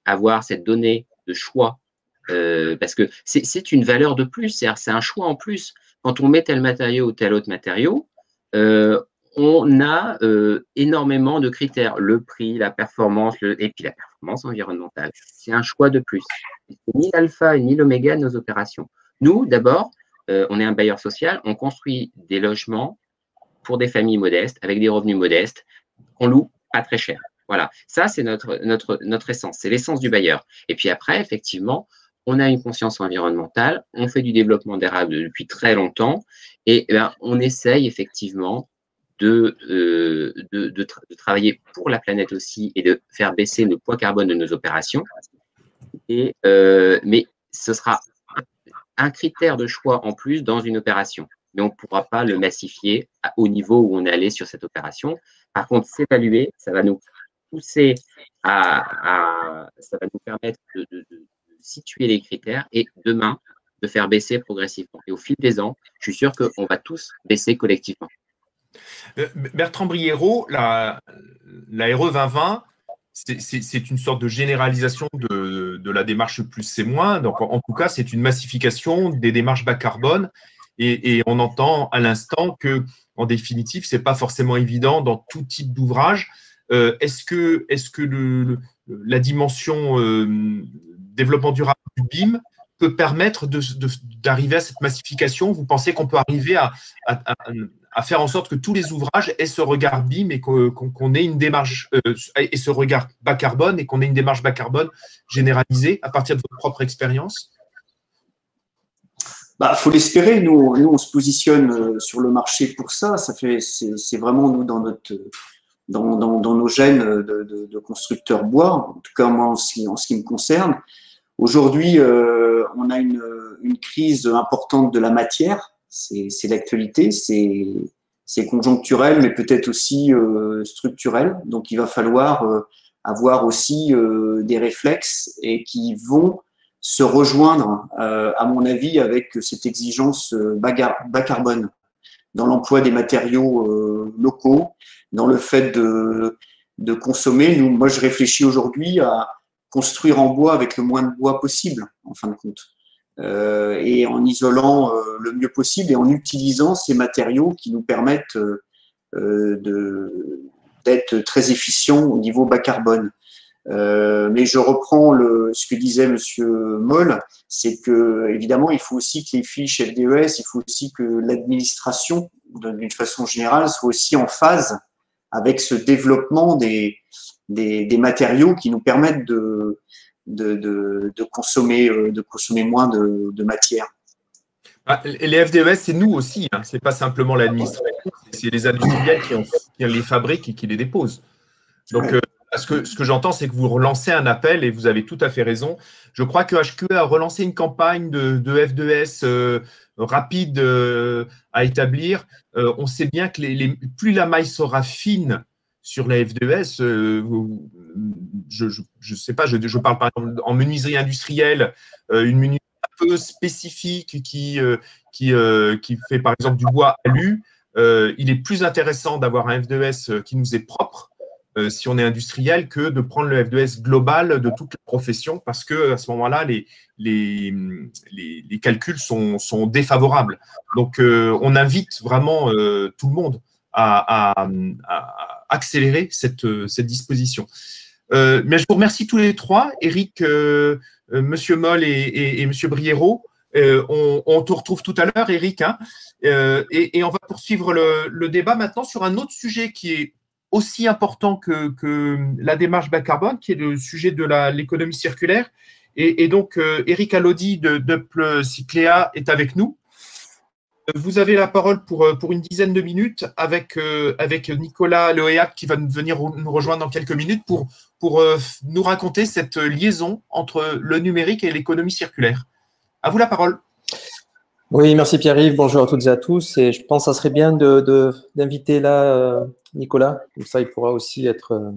avoir cette donnée de choix, parce que c'est une valeur de plus, c'est un choix en plus. Quand on met tel matériau ou tel autre matériau, on a énormément de critères. Le prix, la performance, et puis la performance environnementale. C'est un choix de plus. C'est ni l'alpha ni l'oméga de nos opérations. Nous, d'abord, on est un bailleur social, on construit des logements pour des familles modestes, avec des revenus modestes, qu'on loue pas très cher. Voilà, ça, c'est notre essence, c'est l'essence du bailleur. Et puis après, effectivement, on a une conscience environnementale, on fait du développement durable depuis très longtemps, et on essaye effectivement de travailler pour la planète aussi et de faire baisser le poids carbone de nos opérations. Mais ce sera un critère de choix en plus dans une opération. Mais on ne pourra pas le massifier au niveau où on est allé sur cette opération. Par contre, s'évaluer, ça va nous pousser ça va nous permettre de situer les critères et demain, de faire baisser progressivement. Et au fil des ans, je suis sûr qu'on va tous baisser collectivement. Bertrand Briéraud, la RE 2020, c'est une sorte de généralisation de la démarche plus c'est moins. Donc, en tout cas, c'est une massification des démarches bas carbone. Et on entend à l'instant que, en définitive, ce n'est pas forcément évident dans tout type d'ouvrage. Est-ce que la dimension développement durable du BIM peut permettre d'arriver à cette massification? Vous pensez qu'on peut arriver à faire en sorte que tous les ouvrages aient ce regard BIM et qu'on ait une démarche et ce regard bas carbone et qu'on ait une démarche bas carbone généralisée à partir de votre propre expérience? Faut l'espérer. Nous, on se positionne sur le marché pour ça. C'est vraiment nous dans nos gènes de constructeurs bois. En tout cas, moi, en ce qui me concerne. Aujourd'hui, on a une crise importante de la matière. C'est l'actualité. C'est conjoncturel, mais peut-être aussi structurel. Donc, il va falloir avoir aussi des réflexes et qui vont se rejoindre, à mon avis, avec cette exigence bas carbone dans l'emploi des matériaux locaux, dans le fait de consommer. Moi, je réfléchis aujourd'hui à construire en bois avec le moins de bois possible, en fin de compte, et en isolant le mieux possible et en utilisant ces matériaux qui nous permettent d'être très efficients au niveau bas carbone. Mais je reprends ce que disait Monsieur Moll, c'est que évidemment il faut aussi que les fiches FDES, il faut aussi que l'administration, d'une façon générale, soit aussi en phase avec ce développement des matériaux qui nous permettent de consommer moins de matière. Les FDES, c'est nous aussi, hein. C'est pas simplement l'administration, c'est les industriels qui les fabriquent et qui les déposent. Donc, ce que j'entends, c'est que vous relancez un appel et vous avez tout à fait raison. Je crois que HQE a relancé une campagne de FDES rapide à établir. On sait bien que plus la maille sera fine sur la FDES, je sais pas, je parle par exemple en menuiserie industrielle, une menuiserie un peu spécifique qui fait par exemple du bois alu. Il est plus intéressant d'avoir un FDES qui nous est propre si on est industriel que de prendre le FDES global de toute la profession parce que à ce moment-là, les calculs sont défavorables. Donc, on invite vraiment tout le monde à accélérer cette disposition. Mais je vous remercie tous les trois, Eric, Monsieur Moll et Monsieur Briero. On te retrouve tout à l'heure, Eric, hein, et on va poursuivre le débat maintenant sur un autre sujet qui est aussi important que la démarche bas carbone, qui est le sujet de l'économie circulaire. Et donc, Eric Alodi de Cycléa est avec nous. Vous avez la parole pour une dizaine de minutes avec Nicolas Loéac qui va venir nous rejoindre dans quelques minutes pour nous raconter cette liaison entre le numérique et l'économie circulaire. À vous la parole. Oui, merci Pierre-Yves. Bonjour à toutes et à tous. Et je pense que ça serait bien d'inviter là Nicolas. Comme ça, il pourra aussi être…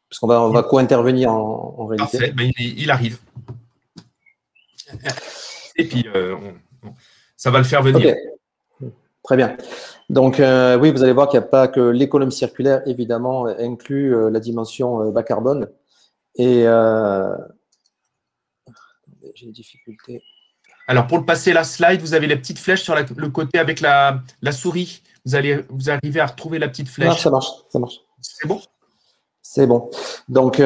parce qu'on va co-intervenir en réalité. Parfait, mais il arrive. Et puis, ça va le faire venir. Okay. Très bien. Donc, oui, vous allez voir qu'il n'y a pas que l'économie circulaire, évidemment, inclut la dimension bas carbone. Et j'ai des difficultés. Alors, pour le passer la slide, vous avez les petites flèches sur le côté avec la souris. Vous arrivez à retrouver la petite flèche. Ça marche. C'est bon? C'est bon. Donc,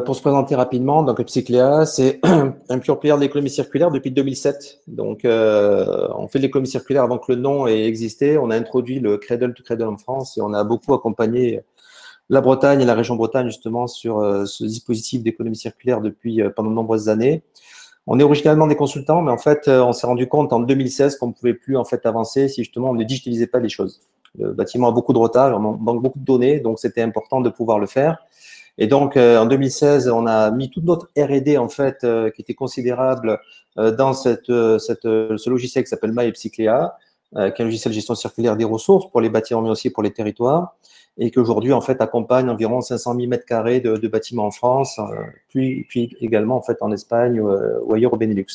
pour se présenter rapidement, donc Cycléa, c'est un pure player de l'économie circulaire depuis 2007. Donc, on fait de l'économie circulaire avant que le nom ait existé. On a introduit le Cradle to Cradle en France et on a beaucoup accompagné la Bretagne et la région Bretagne justement sur ce dispositif d'économie circulaire depuis pendant de nombreuses années. On est originalement des consultants, mais en fait, on s'est rendu compte en 2016 qu'on ne pouvait plus en fait avancer si justement on ne digitalisait pas les choses. Le bâtiment a beaucoup de retard, on manque beaucoup de données, donc c'était important de pouvoir le faire. Et donc, en 2016, on a mis toute notre R&D en fait, qui était considérable dans ce logiciel qui s'appelle MyEpsycléa, qui est un logiciel de gestion circulaire des ressources pour les bâtiments, mais aussi pour les territoires, et qui aujourd'hui en fait accompagne environ 500 000 mètres carrés de bâtiments en France, puis également en fait en Espagne ou ailleurs au Benelux.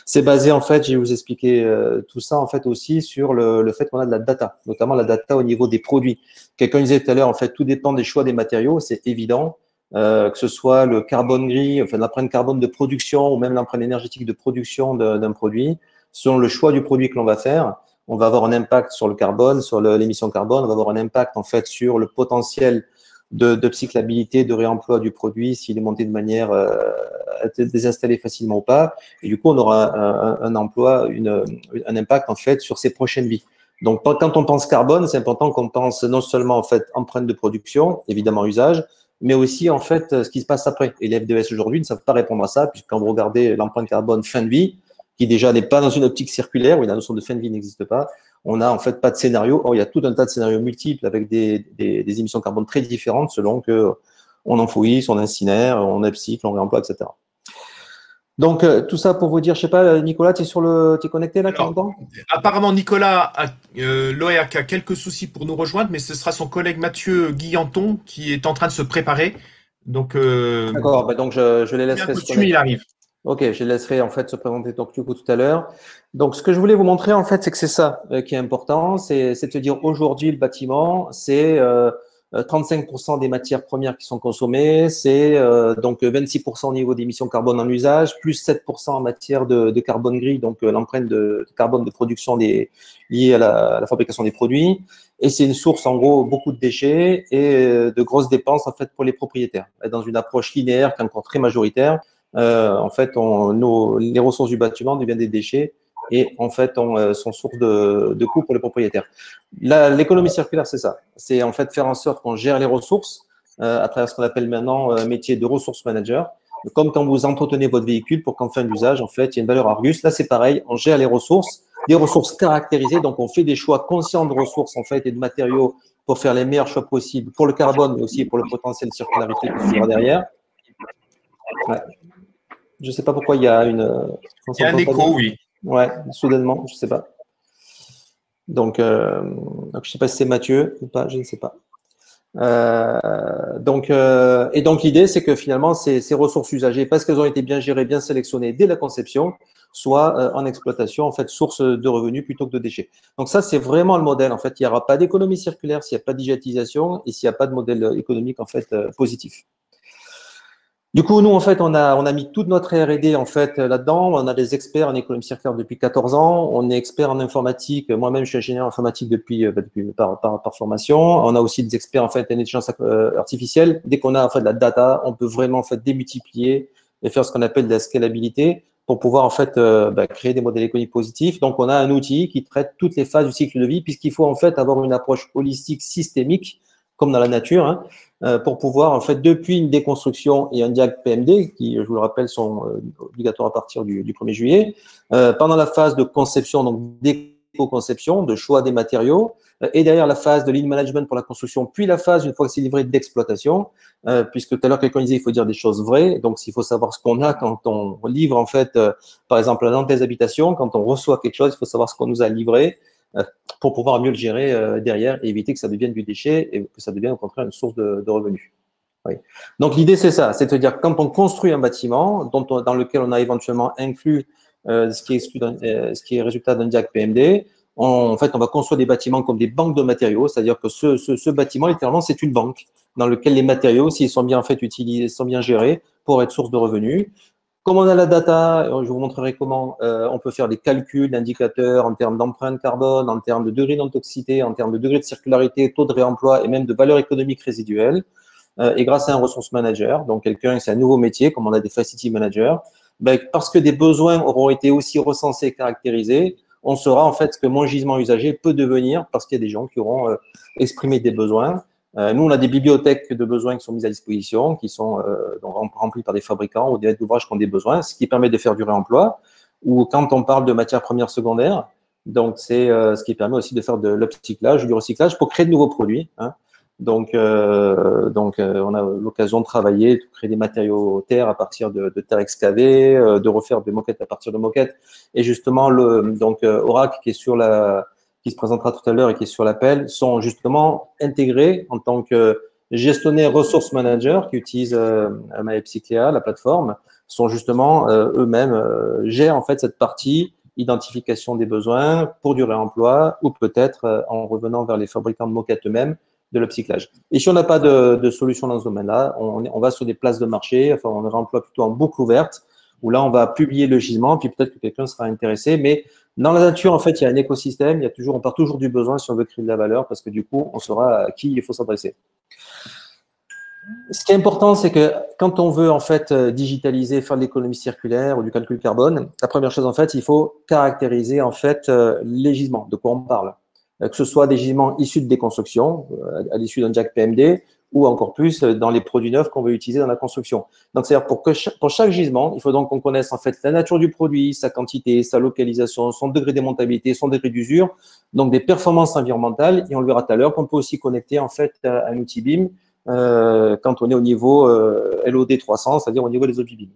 C'est basé en fait, je vais vous expliquer tout ça en fait aussi sur le fait qu'on a de la data, notamment la data au niveau des produits. Quelqu'un disait tout à l'heure en fait tout dépend des choix des matériaux, c'est évident. Que ce soit le carbone gris, enfin l'empreinte carbone de production ou même l'empreinte énergétique de production d'un produit, selon le choix du produit que l'on va faire, on va avoir un impact sur le carbone, sur l'émission carbone, on va avoir un impact en fait sur le potentiel de cyclabilité, de réemploi du produit, s'il est monté de manière à être désinstallé facilement ou pas. Et du coup, on aura un emploi, un impact en fait sur ses prochaines vies. Donc, quand on pense carbone, c'est important qu'on pense non seulement en fait empreinte de production, évidemment usage, mais aussi en fait ce qui se passe après. Et les FDES aujourd'hui ne savent pas répondre à ça, puisque quand vous regardez l'empreinte carbone fin de vie, qui déjà n'est pas dans une optique circulaire, où la notion de fin de vie n'existe pas, on n'a en fait pas de scénario. Or, il y a tout un tas de scénarios multiples avec des émissions de carbone très différentes selon que on enfouisse, on incinère, on upcycle, on réemploie, etc. Donc, tout ça pour vous dire, je sais pas, Nicolas, tu es connecté là, apparemment, Nicolas Loéac a quelques soucis pour nous rejoindre, mais ce sera son collègue Mathieu Guillanton qui est en train de se préparer. Donc, d'accord, bah donc je les laisserai. Il arrive. Ok, je les laisserai en fait se présenter donc du coup tout à l'heure. Donc, ce que je voulais vous montrer en fait, c'est que c'est ça qui est important, c'est de se dire aujourd'hui le bâtiment, c'est 35% des matières premières qui sont consommées, c'est donc 26% au niveau d'émissions carbone en usage, plus 7% en matière de carbone gris, donc l'empreinte de carbone de production liée à la fabrication des produits. Et c'est une source, en gros, beaucoup de déchets et de grosses dépenses, en fait, pour les propriétaires. Et dans une approche linéaire, qui est encore très majoritaire, en fait, les ressources du bâtiment deviennent des déchets et, en fait, sont source de coûts pour les propriétaires. L'économie circulaire, c'est ça. C'est, en fait, faire en sorte qu'on gère les ressources à travers ce qu'on appelle maintenant métier de ressources manager. Comme quand vous entretenez votre véhicule pour qu'en fin d'usage, en fait, il y a une valeur Argus. Là, c'est pareil, on gère les ressources, des ressources caractérisées. Donc, on fait des choix conscients de ressources, en fait, et de matériaux pour faire les meilleurs choix possibles pour le carbone, mais aussi pour le potentiel de circularité qui suivra derrière. Ouais. Je ne sais pas pourquoi il y a une… Il y a un écho, oui. Ouais, soudainement, je ne sais pas. Donc, je ne sais pas si c'est Mathieu ou pas, je ne sais pas. Donc l'idée, c'est que finalement, ces ressources usagées, parce qu'elles ont été bien gérées, bien sélectionnées dès la conception, soient en exploitation, en fait, source de revenus plutôt que de déchets. Donc ça, c'est vraiment le modèle. En fait, il n'y aura pas d'économie circulaire s'il n'y a pas de digitalisation et s'il n'y a pas de modèle économique, en fait, positif. Du coup, nous, en fait, on a mis toute notre R&D, en fait, là-dedans. On a des experts en économie circulaire depuis 14 ans. On est expert en informatique. Moi-même, je suis ingénieur informatique par formation. On a aussi des experts, en fait, en intelligence artificielle. Dès qu'on a, en fait, de la data, on peut vraiment, en fait, démultiplier et faire ce qu'on appelle de la scalabilité pour pouvoir, en fait, créer des modèles économiques positifs. Donc, on a un outil qui traite toutes les phases du cycle de vie, puisqu'il faut, en fait, avoir une approche holistique, systémique, comme dans la nature, hein, pour pouvoir, en fait, depuis une déconstruction et un diag PMD, qui, je vous le rappelle, sont obligatoires à partir du 1er juillet, pendant la phase de conception, donc d'éco-conception, de choix des matériaux, et derrière la phase de lean management pour la construction, puis la phase, une fois que c'est livré, d'exploitation, puisque tout à l'heure, quelqu'un disait, il faut dire des choses vraies, donc il faut savoir ce qu'on a quand on livre, en fait, par exemple, la Nantes Habitation, quand on reçoit quelque chose, il faut savoir ce qu'on nous a livré, pour pouvoir mieux le gérer derrière et éviter que ça devienne du déchet et que ça devienne au contraire une source de revenus. Oui. Donc l'idée c'est ça, c'est de dire quand on construit un bâtiment dans lequel on a éventuellement inclus ce qui est résultat d'un diag PMD, en fait on va construire des bâtiments comme des banques de matériaux, c'est-à-dire que ce bâtiment littéralement c'est une banque dans lequel les matériaux, s'ils sont bien en fait utilisés, sont bien gérés, pour être source de revenus. Comme on a la data, je vous montrerai comment on peut faire des calculs d'indicateurs en termes d'empreinte carbone, en termes de degré d'entoxicité, en termes de degré de circularité, taux de réemploi et même de valeur économique résiduelle. Et grâce à un ressource manager, donc quelqu'un, c'est un nouveau métier, comme on a des facility managers, parce que des besoins auront été aussi recensés et caractérisés, on saura en fait ce que mon gisement usagé peut devenir parce qu'il y a des gens qui auront exprimé des besoins. Nous, on a des bibliothèques de besoins qui sont mises à disposition, qui sont remplies par des fabricants ou des maîtres d'ouvrage qui ont des besoins, ce qui permet de faire du réemploi. Ou quand on parle de matières premières secondaires, donc c'est ce qui permet aussi de faire de l'upcyclage, du recyclage pour créer de nouveaux produits. Hein. Donc, on a l'occasion de travailler, de créer des matériaux terre à partir de terre excavée, de refaire des moquettes à partir de moquettes. Et justement, Orac, qui se présentera tout à l'heure et qui est sur l'appel, sont justement intégrés en tant que gestionnaires ressources managers qui utilisent MyPsycléa, la plateforme, sont justement eux-mêmes gèrent en fait cette partie identification des besoins pour du réemploi ou peut-être en revenant vers les fabricants de moquettes eux-mêmes de l'upcyclage. Et si on n'a pas de solution dans ce domaine-là, on va sur des places de marché, enfin on réemploie plutôt en boucle ouverte, où là on va publier le gisement, puis peut-être que quelqu'un sera intéressé, mais dans la nature, en fait, il y a un écosystème, on part toujours du besoin si on veut créer de la valeur, parce que du coup, on saura à qui il faut s'adresser. Ce qui est important, c'est que quand on veut en fait digitaliser, faire de l'économie circulaire ou du calcul carbone, la première chose, en fait, il faut caractériser en fait les gisements, de quoi on parle. Que ce soit des gisements issus de déconstruction, à l'issue d'un diag PMD, ou encore plus dans les produits neufs qu'on veut utiliser dans la construction. Donc, c'est-à-dire pour chaque gisement, il faut donc qu'on connaisse en fait la nature du produit, sa quantité, sa localisation, son degré d'émontabilité, son degré d'usure, donc des performances environnementales. Et on le verra tout à l'heure qu'on peut aussi connecter en fait à un outil BIM quand on est au niveau LOD 300, c'est-à-dire au niveau des objets BIM.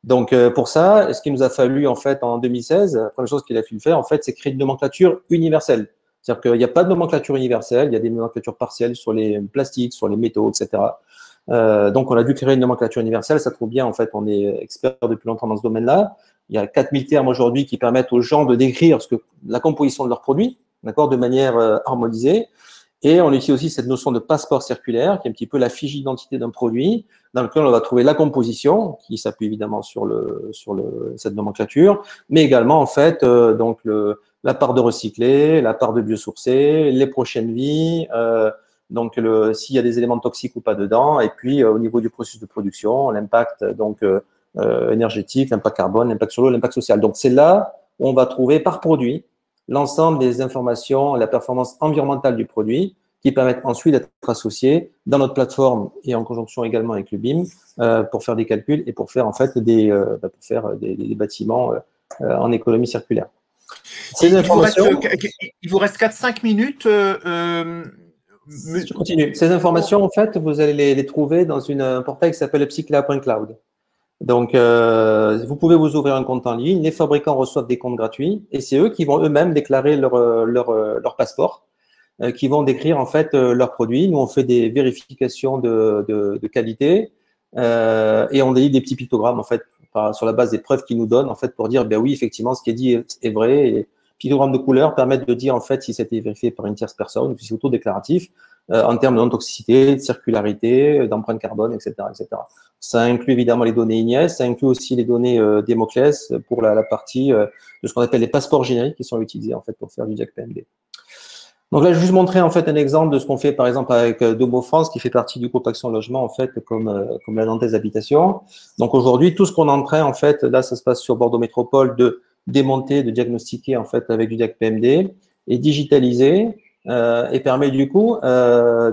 Donc, pour ça, ce qu'il nous a fallu en fait en 2016, la première chose qu'il a fallu faire en fait, c'est créer une nomenclature universelle. C'est-à-dire qu'il n'y a pas de nomenclature universelle, il y a des nomenclatures partielles sur les plastiques, sur les métaux, etc. Donc, on a dû créer une nomenclature universelle. Ça trouve bien, en fait, on est expert depuis longtemps dans ce domaine-là. Il y a 4000 termes aujourd'hui qui permettent aux gens de décrire la composition de leurs produits, d'accord, de manière harmonisée. Et on utilise aussi cette notion de passeport circulaire, qui est un petit peu la fiche d'identité d'un produit, dans lequel on va trouver la composition, qui s'appuie évidemment sur cette nomenclature, mais également en fait donc la part de recyclé, la part de biosourcé, les prochaines vies, donc s'il y a des éléments toxiques ou pas dedans, et puis au niveau du processus de production, l'impact donc énergétique, l'impact carbone, l'impact sur l'eau, l'impact social. Donc c'est là où on va trouver par produit l'ensemble des informations, la performance environnementale du produit, qui permettent ensuite d'être associés dans notre plateforme et en conjonction également avec le BIM pour faire des calculs et pour faire en fait des bâtiments en économie circulaire. Il vous reste 4-5 minutes. Je continue. Ces informations, en fait, vous allez les trouver dans un portail qui s'appelle psyclea.cloud. Donc, vous pouvez vous ouvrir un compte en ligne. Les fabricants reçoivent des comptes gratuits et c'est eux qui vont eux-mêmes déclarer leur passeport, qui vont décrire en fait leurs produits. Nous, on fait des vérifications de qualité et on délivre des petits pictogrammes en fait sur la base des preuves qu'ils nous donnent en fait pour dire ben oui effectivement ce qui est dit est vrai. Et pictogrammes de couleur permettent de dire en fait si c'était vérifié par une tierce personne ou si c'est autodéclaratif en termes de non-toxicité, de circularité, d'empreinte carbone, etc., etc. Ça inclut évidemment les données INIES, ça inclut aussi les données Démoclès pour la partie de ce qu'on appelle les passeports génériques qui sont utilisés en fait pour faire du DIAC PMD. Donc là, je vais juste montrer en fait un exemple de ce qu'on fait par exemple avec Domo France qui fait partie du groupe Action Logement en fait comme la Nantaise Habitation. Donc aujourd'hui, tout ce qu'on est en train en fait, là ça se passe sur Bordeaux Métropole, de démonter, de diagnostiquer en fait avec du DIAC PMD et digitaliser et permet du coup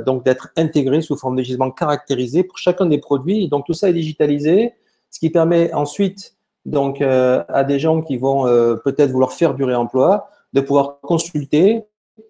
donc d'être intégré sous forme de gisement caractérisé pour chacun des produits. Et donc tout ça est digitalisé, ce qui permet ensuite donc à des gens qui vont peut-être vouloir faire du réemploi de pouvoir consulter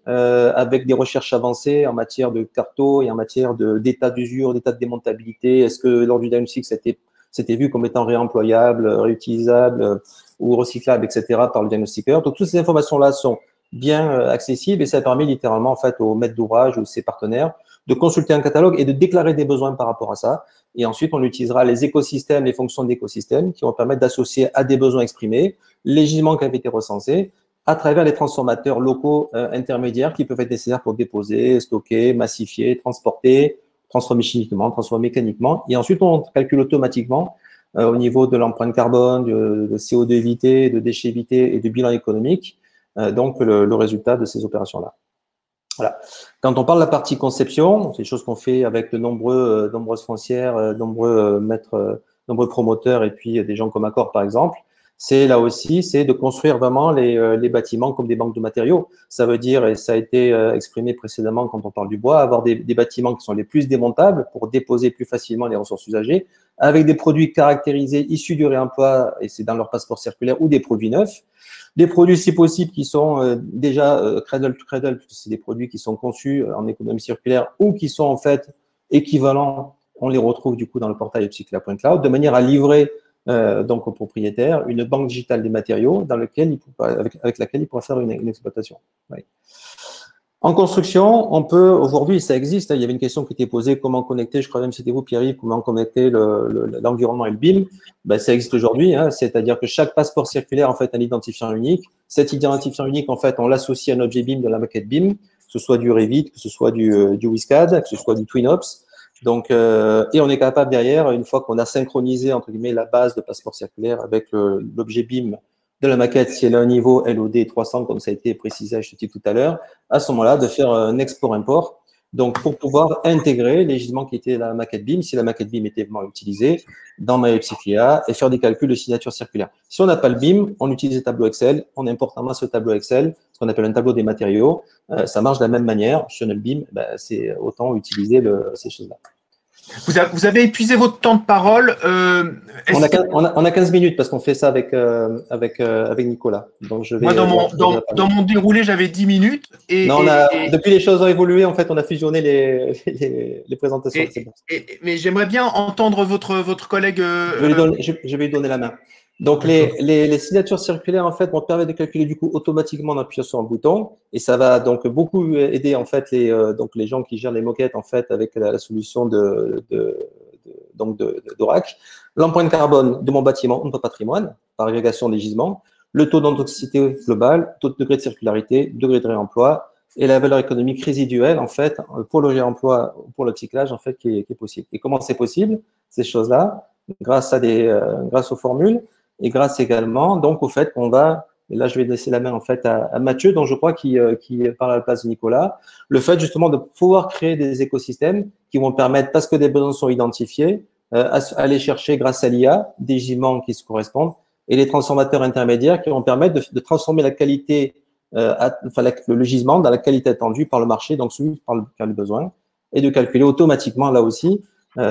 avec des recherches avancées en matière de carto et en matière d'état d'usure, d'état de démontabilité. Est-ce que lors du diagnostic c'était vu comme étant réemployable, réutilisable ou recyclable, etc. par le diagnostiqueur. Donc toutes ces informations-là sont bien accessible et ça permet littéralement en fait aux maîtres d'ouvrage ou ses partenaires de consulter un catalogue et de déclarer des besoins par rapport à ça. Et ensuite, on utilisera les écosystèmes, les fonctions d'écosystème qui vont permettre d'associer à des besoins exprimés les gisements qui avaient été recensés à travers les transformateurs locaux intermédiaires qui peuvent être nécessaires pour déposer, stocker, massifier, transporter, transformer chimiquement, transformer mécaniquement. Et ensuite, on calcule automatiquement au niveau de l'empreinte carbone, de CO2 évité, de déchets évités et du bilan économique donc le résultat de ces opérations-là. Voilà. Quand on parle de la partie conception, c'est des choses qu'on fait avec de nombreuses foncières, nombreux promoteurs et puis des gens comme Accor par exemple. C'est là aussi, c'est de construire vraiment les bâtiments comme des banques de matériaux. Ça veut dire, et ça a été exprimé précédemment quand on parle du bois, avoir des bâtiments qui sont les plus démontables pour déposer plus facilement les ressources usagées, avec des produits caractérisés issus du réemploi, et c'est dans leur passeport circulaire, ou des produits neufs. Des produits, si possible, qui sont déjà cradle to cradle, puisque c'est des produits qui sont conçus en économie circulaire ou qui sont en fait équivalents. On les retrouve du coup dans le portail psyclea.cloud, de manière à livrer donc au propriétaire une banque digitale des matériaux dans lequel avec laquelle il pourra faire une exploitation. Oui. En construction, on peut, aujourd'hui, ça existe, il y avait une question qui était posée, comment connecter, je crois même que c'était vous, Pierre-Yves, comment connecter l'environnement et le BIM. Ben, ça existe aujourd'hui, hein, c'est-à-dire que chaque passeport circulaire, en fait, a un identifiant unique. Cet identifiant unique, en fait, on l'associe à un objet BIM de la maquette BIM, que ce soit du Revit, que ce soit du WISCAD, que ce soit du TwinOps. Donc, et on est capable derrière, une fois qu'on a synchronisé, entre guillemets, la base de passeport circulaire avec l'objet BIM de la maquette, si elle a un niveau LOD 300, comme ça a été précisé tout à l'heure, à ce moment-là, de faire un export-import, donc pour pouvoir intégrer les gisements qui étaient dans la maquette BIM, si la maquette BIM était vraiment utilisée, dans MyPsyclea, et faire des calculs de signature circulaire. Si on n'a pas le BIM, on utilise le tableau Excel, on importe en masse ce tableau Excel, ce qu'on appelle un tableau des matériaux, ça marche de la même manière. Si on a le BIM, ben, c'est autant utiliser ces choses-là. Vous avez épuisé votre temps de parole. On a 15 minutes parce qu'on fait ça avec Nicolas. Donc je vais, moi, dans mon déroulé, j'avais 10 minutes. Depuis, les choses ont évolué. En fait, on a fusionné les présentations. Mais j'aimerais bien entendre votre collègue. Je vais lui donner la main. Donc, les signatures circulaires, en fait, vont permettre de calculer du coup automatiquement en appuyant sur un bouton, et ça va donc beaucoup aider en fait les gens qui gèrent les moquettes en fait avec la solution d'Oracle. L'empreinte carbone de mon bâtiment, de mon patrimoine, par agrégation des gisements, le taux d'antoxicité global, taux de degré de circularité, degré de réemploi, et la valeur économique résiduelle, en fait, pour le réemploi, pour le recyclage, en fait, qui est possible. Et comment c'est possible, ces choses-là? Grâce aux formules et grâce également, donc, au fait qu'on va, et là, je vais laisser la main, en fait, à Mathieu, dont je crois qui parle à la place de Nicolas, le fait, justement, de pouvoir créer des écosystèmes qui vont permettre, parce que des besoins sont identifiés, aller chercher, grâce à l'IA, des gisements qui se correspondent et les transformateurs intermédiaires qui vont permettre de transformer la qualité, le gisement dans la qualité attendue par le marché, donc celui par le besoin, et de calculer automatiquement là aussi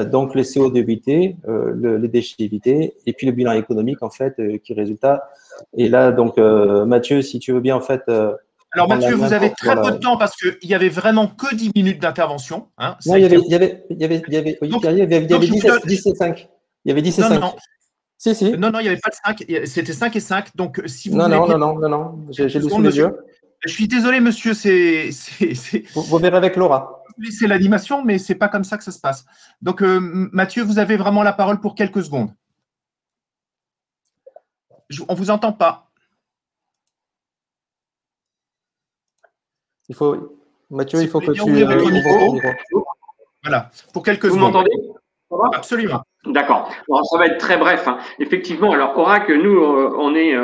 donc les CO2 évités, les déchets évités, et puis le bilan économique en fait qui résultat. Et là donc Mathieu, si tu veux bien en fait. Alors Mathieu, vous avez très peu de temps parce qu'il y avait vraiment que 10 minutes d'intervention. Hein, non, il y avait 10 et 5. Il y avait 10 et 5. Non. Si. Non, il n'y avait pas de 5. C'était 5 et 5. Donc, si vous non. J'ai lu sous les yeux. Je suis désolé, monsieur. Vous verrez avec Laura. C'est l'animation, mais ce n'est pas comme ça que ça se passe. Donc, Mathieu, vous avez vraiment la parole pour quelques secondes. On ne vous entend pas. Mathieu, il faut que tu ouvrir votre micro. Voilà, pour quelques secondes. Vous m'entendez? Absolument. D'accord. Alors, ça va être très bref. Hein. Effectivement, alors Orac, nous, on est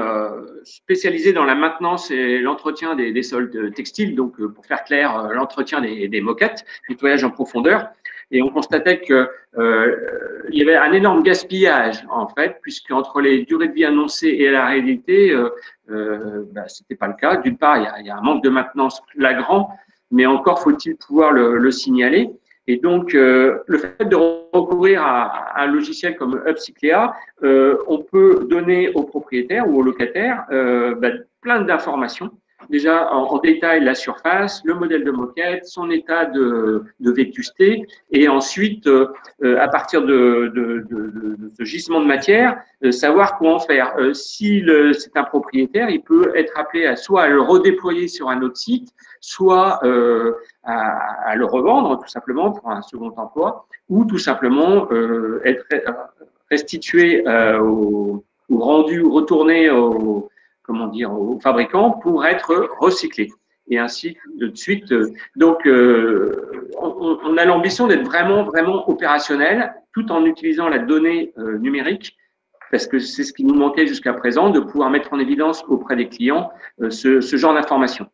spécialisé dans la maintenance et l'entretien des sols textiles, donc pour faire clair, l'entretien des moquettes, nettoyage en profondeur. Et on constatait que il y avait un énorme gaspillage en fait, puisque entre les durées de vie annoncées et la réalité, c'était pas le cas. D'une part, il y a un manque de maintenance flagrant, mais encore faut-il pouvoir le signaler. Et donc, le fait de recourir à un logiciel comme Upcyclea, on peut donner aux propriétaires ou aux locataires plein d'informations. Déjà, en détail, la surface, le modèle de moquette, son état de vétusté. Et ensuite, à partir de ce gisement de matière, savoir quoi en faire. Si c'est un propriétaire, il peut être appelé soit à le redéployer sur un autre site, soit à le revendre tout simplement pour un second emploi, ou tout simplement être restitué ou rendu ou retourné aux fabricants pour être recyclé. Et ainsi de suite. Donc, on a l'ambition d'être vraiment opérationnel tout en utilisant la donnée numérique, parce que c'est ce qui nous manquait jusqu'à présent, de pouvoir mettre en évidence auprès des clients ce genre d'informations,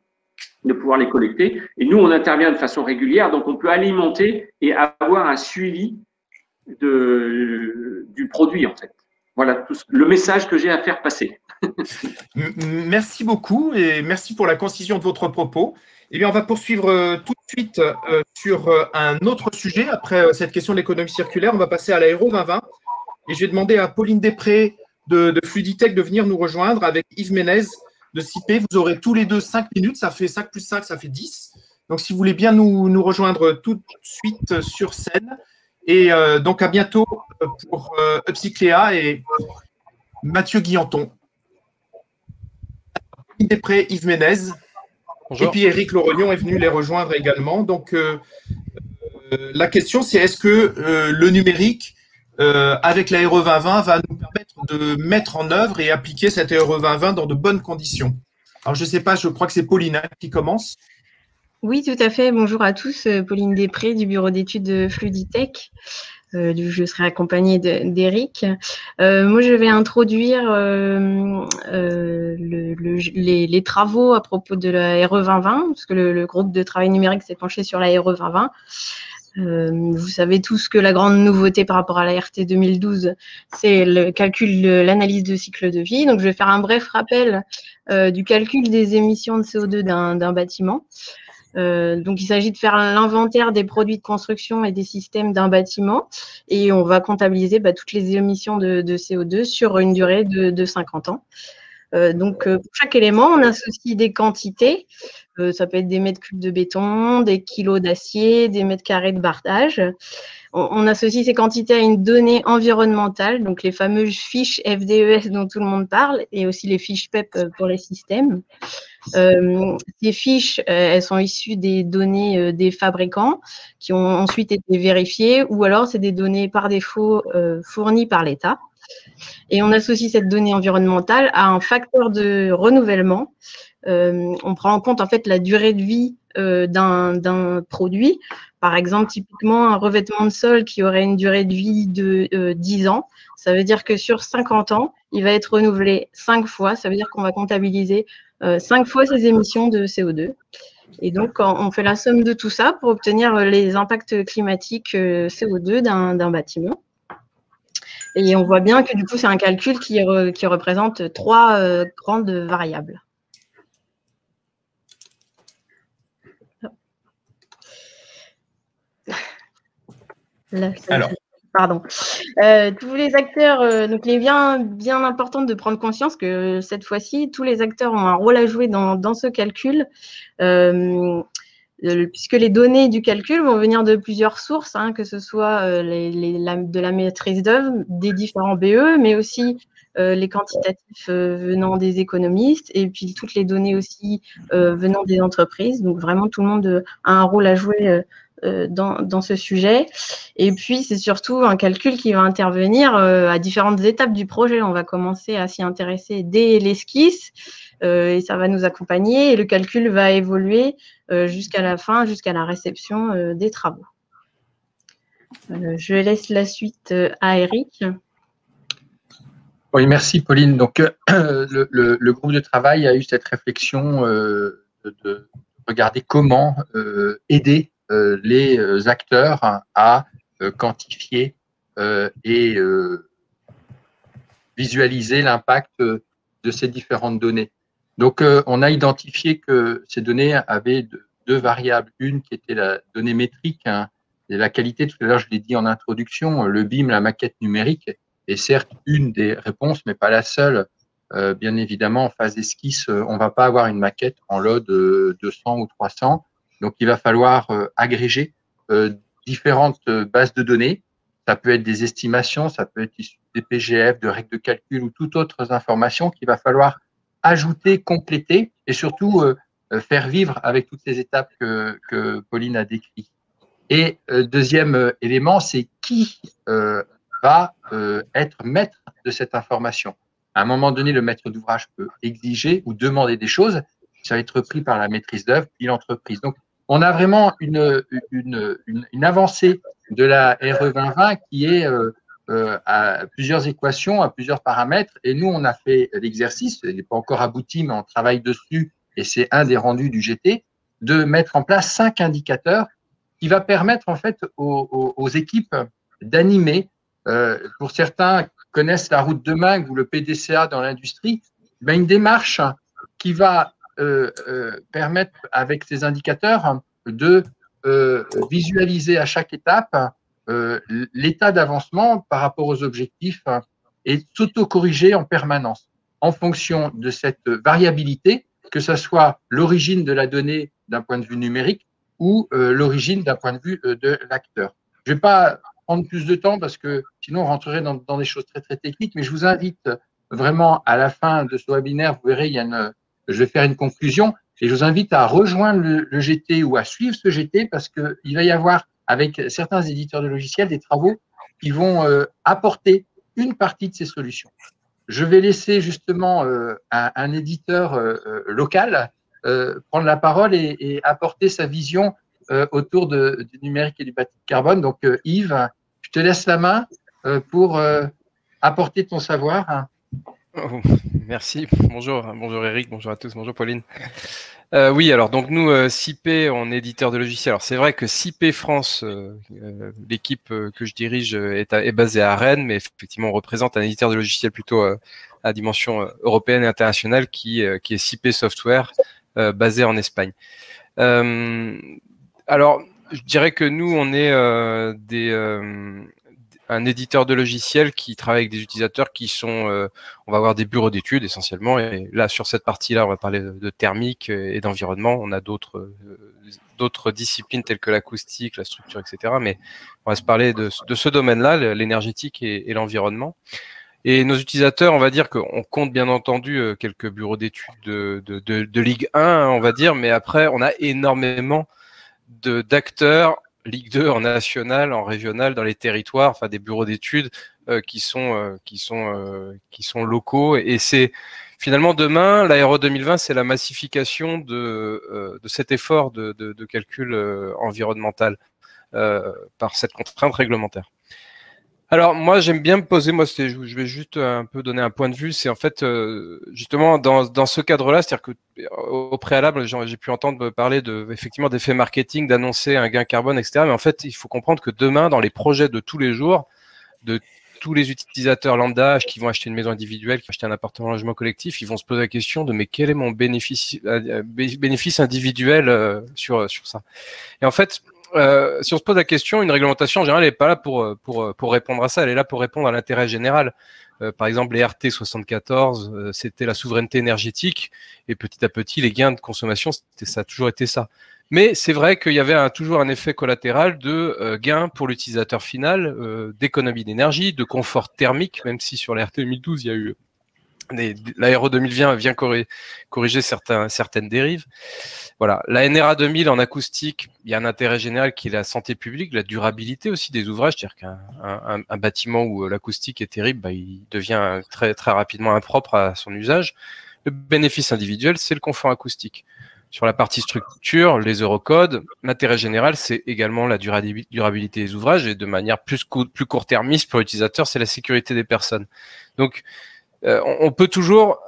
de pouvoir les collecter. Et nous, on intervient de façon régulière, donc on peut alimenter et avoir un suivi du produit, en fait. Voilà le message que j'ai à faire passer. Merci beaucoup et merci pour la concision de votre propos. Eh bien, on va poursuivre tout de suite sur un autre sujet. Après cette question de l'économie circulaire, on va passer à l'Aéro 2020. Et je vais demander à Pauline Després de Fluiditech de venir nous rejoindre avec Yves Ménez de CIP. Vous aurez tous les deux 5 minutes. Ça fait 5 plus 5, ça fait 10. Donc, si vous voulez bien nous rejoindre tout de suite sur scène. Et donc, à bientôt pour Upcyclea et Mathieu Guillanton. Després, Yves Ménez. Bonjour. Et puis Éric Lorognon est venu les rejoindre également. Donc, la question, c'est est-ce que le numérique, avec l'Aéro 2020, va nous permettre de mettre en œuvre et appliquer cette Aéro 2020 dans de bonnes conditions? Alors, je ne sais pas, je crois que c'est Pauline qui commence. Oui, tout à fait. Bonjour à tous. Pauline Després du bureau d'études de Fluiditech. Je serai accompagnée d'Éric. Moi, je vais introduire les travaux à propos de la RE 2020, parce que le groupe de travail numérique s'est penché sur la RE 2020. Vous savez tous que la grande nouveauté par rapport à la RT 2012, c'est le calcul de l'analyse de cycle de vie. Donc, je vais faire un bref rappel du calcul des émissions de CO2 d'un bâtiment. Donc, il s'agit de faire l'inventaire des produits de construction et des systèmes d'un bâtiment et on va comptabiliser toutes les émissions de CO2 sur une durée de 50 ans. Donc, pour chaque élément, on associe des quantités. Ça peut être des mètres cubes de béton, des kilos d'acier, des mètres carrés de bardage. On associe ces quantités à une donnée environnementale, donc les fameuses fiches FDES dont tout le monde parle, et aussi les fiches PEP pour les systèmes. Ces fiches, elles sont issues des données des fabricants qui ont ensuite été vérifiées, ou alors c'est des données par défaut fournies par l'État. Et on associe cette donnée environnementale à un facteur de renouvellement. On prend en compte en fait la durée de vie d'un produit. Par exemple, typiquement, un revêtement de sol qui aurait une durée de vie de 10 ans, ça veut dire que sur 50 ans, il va être renouvelé 5 fois. Ça veut dire qu'on va comptabiliser 5 fois ses émissions de CO2. Et donc, on fait la somme de tout ça pour obtenir les impacts climatiques CO2 d'un bâtiment. Et on voit bien que du coup, c'est un calcul qui représente 3 grandes variables. Là, alors, pardon. Tous les acteurs, donc il est bien important de prendre conscience que cette fois-ci, tous les acteurs ont un rôle à jouer dans ce calcul, puisque les données du calcul vont venir de plusieurs sources, hein, que ce soit de la maîtrise d'œuvre, des différents BE, mais aussi les quantitatifs venant des économistes, et puis toutes les données aussi venant des entreprises. Donc vraiment, tout le monde a un rôle à jouer dans ce sujet. Et puis, c'est surtout un calcul qui va intervenir à différentes étapes du projet. On va commencer à s'y intéresser dès l'esquisse et ça va nous accompagner. Et le calcul va évoluer jusqu'à la fin, jusqu'à la réception des travaux. Je laisse la suite à Eric. Oui, merci Pauline. Donc, le groupe de travail a eu cette réflexion de regarder comment aider les acteurs à quantifier et visualiser l'impact de ces différentes données. Donc, on a identifié que ces données avaient deux variables. Une qui était la donnée métrique, hein, et la qualité, tout à l'heure je l'ai dit en introduction, le BIM, la maquette numérique, est certes une des réponses, mais pas la seule. Bien évidemment, en phase d'esquisse, on ne va pas avoir une maquette en lot de 200 ou 300. Donc, il va falloir agréger différentes bases de données. Ça peut être des estimations, ça peut être issu des PGF, de règles de calcul ou toutes autres informations qu'il va falloir ajouter, compléter et surtout faire vivre avec toutes ces étapes que Pauline a décrites. Et deuxième élément, c'est qui va être maître de cette information. À un moment donné, le maître d'ouvrage peut exiger ou demander des choses. Ça va être pris par la maîtrise d'œuvre puis l'entreprise. Donc, on a vraiment une avancée de la RE 2020 qui est à plusieurs équations, à plusieurs paramètres. Et nous, on a fait l'exercice, il n'est pas encore abouti, mais on travaille dessus, et c'est un des rendus du GT, de mettre en place 5 indicateurs qui va permettre en fait aux équipes d'animer. Pour certains connaissent la route de Meung ou le PDCA dans l'industrie, ben une démarche qui va permettre avec ces indicateurs de visualiser à chaque étape l'état d'avancement par rapport aux objectifs et s'auto-corriger en permanence en fonction de cette variabilité, que ce soit l'origine de la donnée d'un point de vue numérique ou l'origine d'un point de vue de l'acteur. Je ne vais pas prendre plus de temps parce que sinon on rentrerait dans des choses très très techniques, mais je vous invite vraiment à la fin de ce webinaire, vous verrez, je vais faire une conclusion et je vous invite à rejoindre le GT ou à suivre ce GT parce qu'il va y avoir avec certains éditeurs de logiciels des travaux qui vont apporter une partie de ces solutions. Je vais laisser justement un éditeur local prendre la parole et apporter sa vision autour du numérique et du bâti carbone. Donc Yves, je te laisse la main pour apporter ton savoir. Oh, merci. Bonjour Eric, bonjour à tous, bonjour Pauline. Oui, alors donc nous, CIP, on est éditeur de logiciels. Alors c'est vrai que CIP France, l'équipe que je dirige est basée à Rennes, mais effectivement on représente un éditeur de logiciels plutôt à dimension européenne et internationale qui est CIP Software, basé en Espagne. Alors je dirais que nous, on est un éditeur de logiciels qui travaille avec des utilisateurs qui sont, on va avoir des bureaux d'études essentiellement, et là sur cette partie-là, on va parler de thermique et d'environnement. On a d'autres disciplines telles que l'acoustique, la structure, etc. Mais on va se parler de ce domaine-là, l'énergétique et l'environnement. Et nos utilisateurs, on va dire qu'on compte bien entendu quelques bureaux d'études de Ligue 1, on va dire, mais après, on a énormément d'acteurs Ligue 2 en national, en régional, dans les territoires, enfin des bureaux d'études qui sont locaux. Et c'est finalement demain, l'Aéro 2020, c'est la massification de cet effort de calcul environnemental par cette contrainte réglementaire. Alors moi j'aime bien me poser, je vais juste un peu donner un point de vue, c'est en fait justement dans ce cadre-là, c'est-à-dire que au préalable j'ai pu entendre parler effectivement d'effets marketing, d'annoncer un gain carbone, etc. Mais en fait il faut comprendre que demain dans les projets de tous les jours, de tous les utilisateurs lambda qui vont acheter une maison individuelle, qui vont acheter un appartement logement collectif, ils vont se poser la question de mais quel est mon bénéfice individuel sur ça. Et en fait si on se pose la question, une réglementation en général n'est pas là pour répondre à ça, elle est là pour répondre à l'intérêt général. Par exemple, les RT 74, c'était la souveraineté énergétique, et petit à petit, les gains de consommation, ça a toujours été ça. Mais c'est vrai qu'il y avait toujours un effet collatéral de gain pour l'utilisateur final, d'économie d'énergie, de confort thermique, même si sur les RT 2012, il y a eu l'Aéro 2020 vient corriger certaines dérives. Voilà. La NRA 2000 en acoustique, il y a un intérêt général qui est la santé publique, la durabilité aussi des ouvrages, c'est-à-dire qu'un bâtiment où l'acoustique est terrible, il devient très, très rapidement impropre à son usage. Le bénéfice individuel, c'est le confort acoustique. Sur la partie structure, les eurocodes, l'intérêt général, c'est également la durabilité des ouvrages, et de manière plus court-termiste pour l'utilisateur, c'est la sécurité des personnes. Donc, on peut toujours,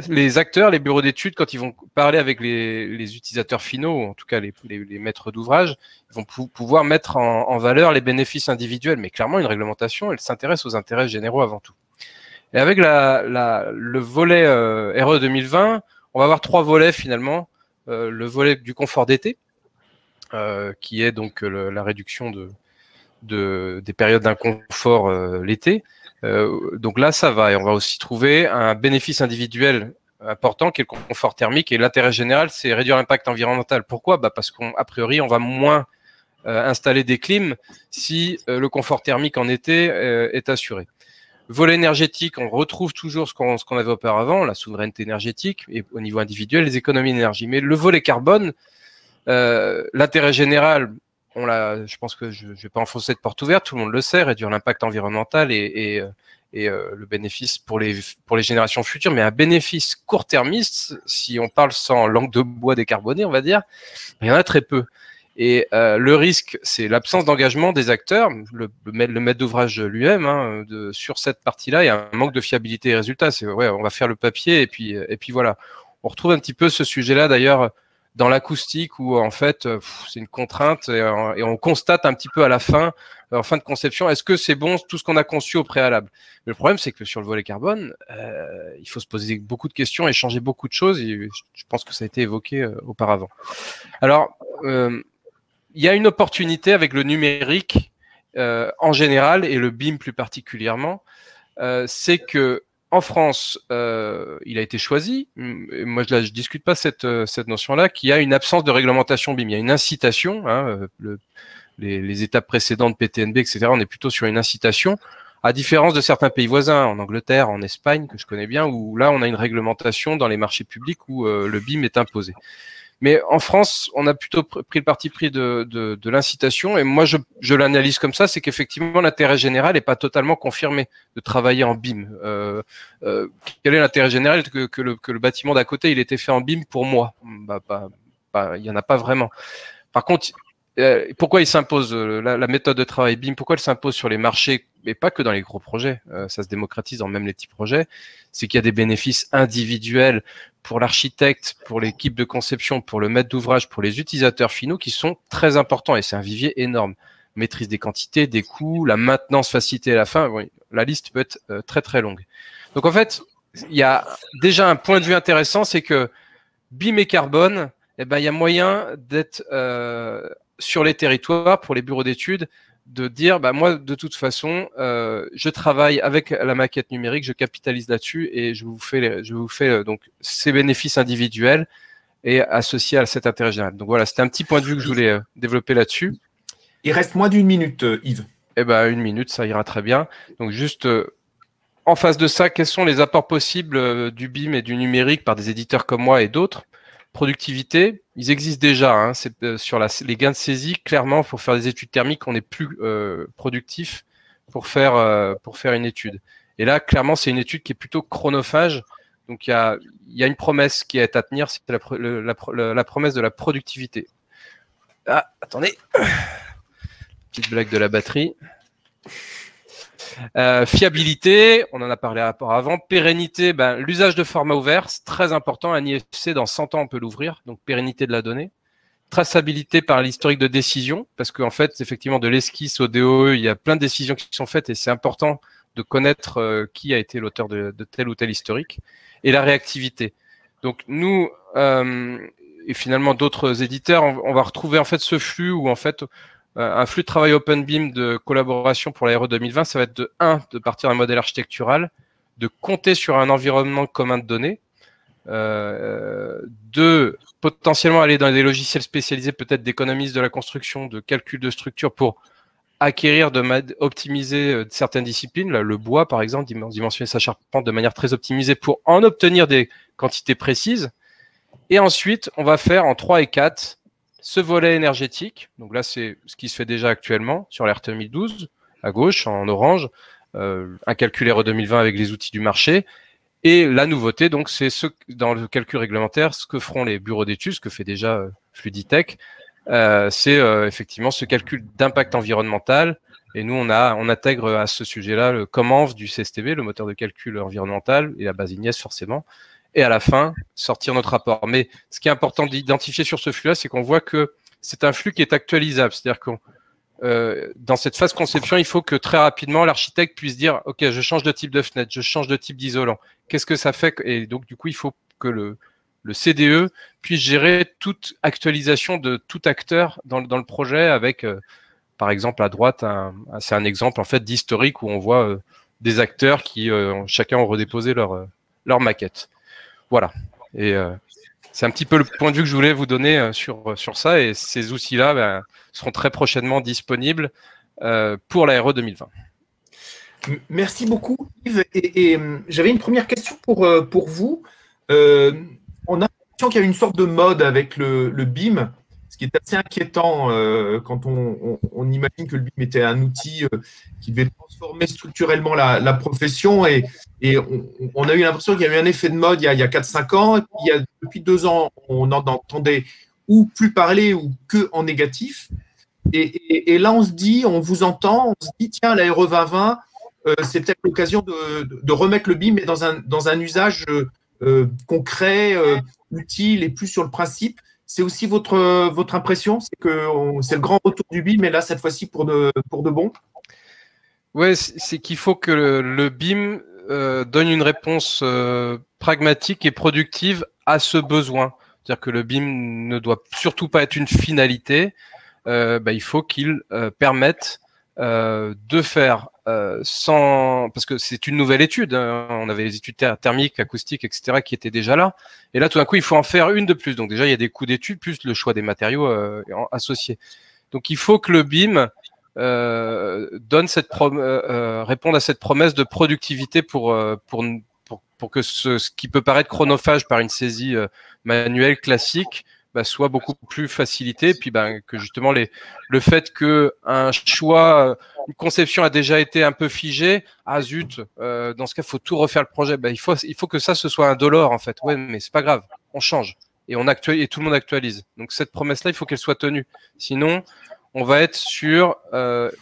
les acteurs, les bureaux d'études, quand ils vont parler avec les utilisateurs finaux, en tout cas les maîtres d'ouvrage, ils vont pouvoir mettre en valeur les bénéfices individuels. Mais clairement, une réglementation, elle s'intéresse aux intérêts généraux avant tout. Et avec le volet RE 2020, on va avoir 3 volets finalement. Le volet du confort d'été, qui est donc la réduction des périodes d'inconfort l'été. Donc là, ça va. Et on va aussi trouver un bénéfice individuel important qui est le confort thermique. Et l'intérêt général, c'est réduire l'impact environnemental. Pourquoi ? Parce qu'a priori, on va moins installer des clims si le confort thermique en été est assuré. Volet énergétique, on retrouve toujours ce qu'on avait auparavant, la souveraineté énergétique, et au niveau individuel, les économies d'énergie. Mais le volet carbone, l'intérêt général, je pense que je ne vais pas enfoncer de porte ouverte, tout le monde le sait, réduire l'impact environnemental et le bénéfice pour les générations futures, mais un bénéfice court-termiste, si on parle sans langue de bois décarbonée, on va dire, il y en a très peu. Et le risque, c'est l'absence d'engagement des acteurs, le maître d'ouvrage lui-même, sur cette partie-là, il y a un manque de fiabilité et résultat. C'est ouais, on va faire le papier et puis voilà. On retrouve un petit peu ce sujet-là d'ailleurs dans l'acoustique où en fait c'est une contrainte et on constate un petit peu à la fin, en fin de conception, est-ce que c'est bon tout ce qu'on a conçu au préalable. Mais le problème, c'est que sur le volet carbone, il faut se poser beaucoup de questions et changer beaucoup de choses. Et je pense que ça a été évoqué auparavant. Alors il y a une opportunité avec le numérique en général et le BIM plus particulièrement, c'est que en France, il a été choisi. Moi, je discute pas cette notion-là, qu'il y a une absence de réglementation BIM. Il y a une incitation. Les étapes précédentes, PTNB, etc. On est plutôt sur une incitation, à différence de certains pays voisins, en Angleterre, en Espagne, que je connais bien, où là, on a une réglementation dans les marchés publics où le BIM est imposé. Mais en France, on a plutôt pris le parti pris de l'incitation. Et moi, je l'analyse comme ça, c'est qu'effectivement, l'intérêt général n'est pas totalement confirmé de travailler en BIM. Quel est l'intérêt général que le bâtiment d'à côté, il était fait en BIM pour moi ? Il n'y en a pas vraiment. Par contre, pourquoi il s'impose la méthode de travail BIM ? Pourquoi elle s'impose sur les marchés, mais pas que dans les gros projets, ça se démocratise dans même les petits projets, c'est qu'il y a des bénéfices individuels pour l'architecte, pour l'équipe de conception, pour le maître d'ouvrage, pour les utilisateurs finaux qui sont très importants et c'est un vivier énorme. Maîtrise des quantités, des coûts, la maintenance facilitée à la fin, oui, la liste peut être très très longue. Donc en fait, il y a déjà un point de vue intéressant, c'est que BIM et carbone, il y a moyen d'être sur les territoires pour les bureaux d'études, de dire moi de toute façon je travaille avec la maquette numérique, je capitalise là-dessus et je vous fais donc ces bénéfices individuels et associés à cet intérêt général. Donc voilà, c'était un petit point de vue que je voulais développer là-dessus. Il reste moins d'1 minute, Yves. 1 minute, ça ira très bien. Donc juste en face de ça, quels sont les apports possibles du BIM et du numérique par des éditeurs comme moi et d'autres? Productivité, ils existent déjà. C'est sur les gains de saisie, clairement, pour faire des études thermiques, on est plus productif pour faire une étude. Et là, clairement, c'est une étude qui est plutôt chronophage. Donc, il y a une promesse qui est à tenir, c'est la promesse de la productivité. Ah, attendez. Petite blague de la batterie. Fiabilité, on en a parlé avant. Pérennité, l'usage de format ouvert, c'est très important. Un IFC, dans 100 ans, on peut l'ouvrir. Donc, pérennité de la donnée. Traçabilité par l'historique de décision, parce qu'en fait, effectivement, de l'esquisse au DOE, il y a plein de décisions qui sont faites et c'est important de connaître qui a été l'auteur de tel ou tel historique. Et la réactivité. Donc, nous, et finalement d'autres éditeurs, on va retrouver en fait ce flux où en fait, un flux de travail OpenBeam de collaboration pour la RE 2020, ça va être de partir d'un modèle architectural, de compter sur un environnement commun de données, de potentiellement aller dans des logiciels spécialisés, peut-être d'économistes de la construction, de calcul de structure pour acquérir, optimiser certaines disciplines, là, le bois par exemple, dimensionner sa charpente de manière très optimisée pour en obtenir des quantités précises. Et ensuite, on va faire en 3 et 4 ce volet énergétique. Donc là, c'est ce qui se fait déjà actuellement sur l'RT 2012, à gauche, en orange, un calcul RE 2020 avec les outils du marché. Et la nouveauté, donc, c'est dans le calcul réglementaire, ce que feront les bureaux d'études, ce que fait déjà Fluiditech, c'est effectivement ce calcul d'impact environnemental. Et nous, on intègre à ce sujet-là le COMENV du CSTB, le moteur de calcul environnemental, et la base Ignies forcément. Et à la fin, sortir notre rapport. Mais ce qui est important d'identifier sur ce flux-là, c'est qu'on voit que c'est un flux qui est actualisable. C'est-à-dire que dans cette phase conception, il faut que très rapidement, l'architecte puisse dire « Ok, je change de type de fenêtre, je change de type d'isolant. Qu'est-ce que ça fait ?» Et donc, du coup, il faut que le CDE puisse gérer toute actualisation de tout acteur dans le projet avec, par exemple, à droite, c'est un exemple en fait d'historique où on voit des acteurs qui chacun ont redéposé leur maquette. Voilà. Et c'est un petit peu le point de vue que je voulais vous donner sur ça. Et ces outils-là seront très prochainement disponibles pour la RE 2020. Merci beaucoup, Yves. Et j'avais une première question pour vous. On a l'impression qu'il y a une sorte de mode avec le BIM, ce qui est assez inquiétant quand on imagine que le BIM était un outil qui devait transformer structurellement la profession. Et on a eu l'impression qu'il y a eu un effet de mode il y a 4-5 ans. Et puis, depuis 2 ans, on n'en entendait ou plus parler ou que en négatif. Et là, on vous entend, on se dit, tiens, la RE 2020, c'est peut-être l'occasion de remettre le BIM mais dans un usage concret, utile et plus sur le principe. C'est aussi votre impression, c'est que c'est le grand retour du BIM, mais là, cette fois-ci, pour de bon? Oui, c'est qu'il faut que le BIM donne une réponse pragmatique et productive à ce besoin. C'est-à-dire que le BIM ne doit surtout pas être une finalité. Il faut qu'il permette de faire parce que c'est une nouvelle étude, hein. On avait les études thermiques, acoustiques, etc. qui étaient déjà là. Et là, tout d'un coup, il faut en faire une de plus. Donc déjà, il y a des coûts d'études, plus le choix des matériaux associés. Donc il faut que le BIM réponde à cette promesse de productivité pour que ce qui peut paraître chronophage par une saisie manuelle classique soit beaucoup plus facilité, et puis que justement le fait que un choix, une conception a déjà été un peu figée, zut, dans ce cas, il faut tout refaire le projet. Il faut que ça, ce soit indolore en fait. Ouais, mais c'est pas grave, on change et et tout le monde actualise. Donc cette promesse-là, il faut qu'elle soit tenue. Sinon, on va être sur,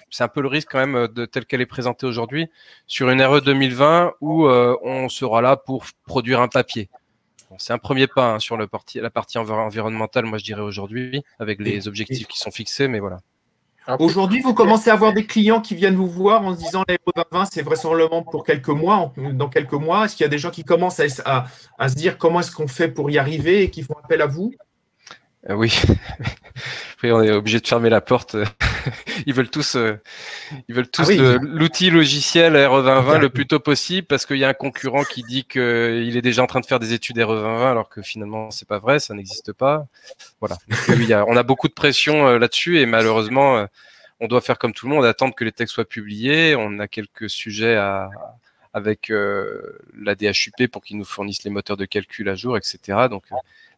c'est un peu le risque quand même telle qu'elle est présentée aujourd'hui, sur une RE 2020 où on sera là pour produire un papier. Bon, c'est un premier pas sur la partie environnementale, moi je dirais aujourd'hui, avec les objectifs qui sont fixés, mais voilà. Aujourd'hui, vous commencez à avoir des clients qui viennent vous voir en se disant la RE 2020, c'est vraisemblablement pour quelques mois, dans quelques mois. Est-ce qu'il y a des gens qui commencent à se dire comment est-ce qu'on fait pour y arriver et qui font appel à vous? Oui. Après, on est obligé de fermer la porte. Ils veulent tous l'outil logiciel RE 2020 le plus tôt possible parce qu'il y a un concurrent qui dit qu'il est déjà en train de faire des études RE 2020 alors que finalement c'est pas vrai, ça n'existe pas. Voilà. Donc, on a beaucoup de pression là-dessus et malheureusement on doit faire comme tout le monde, attendre que les textes soient publiés. On a quelques sujets avec la DHUP pour qu'ils nous fournissent les moteurs de calcul à jour, etc. Donc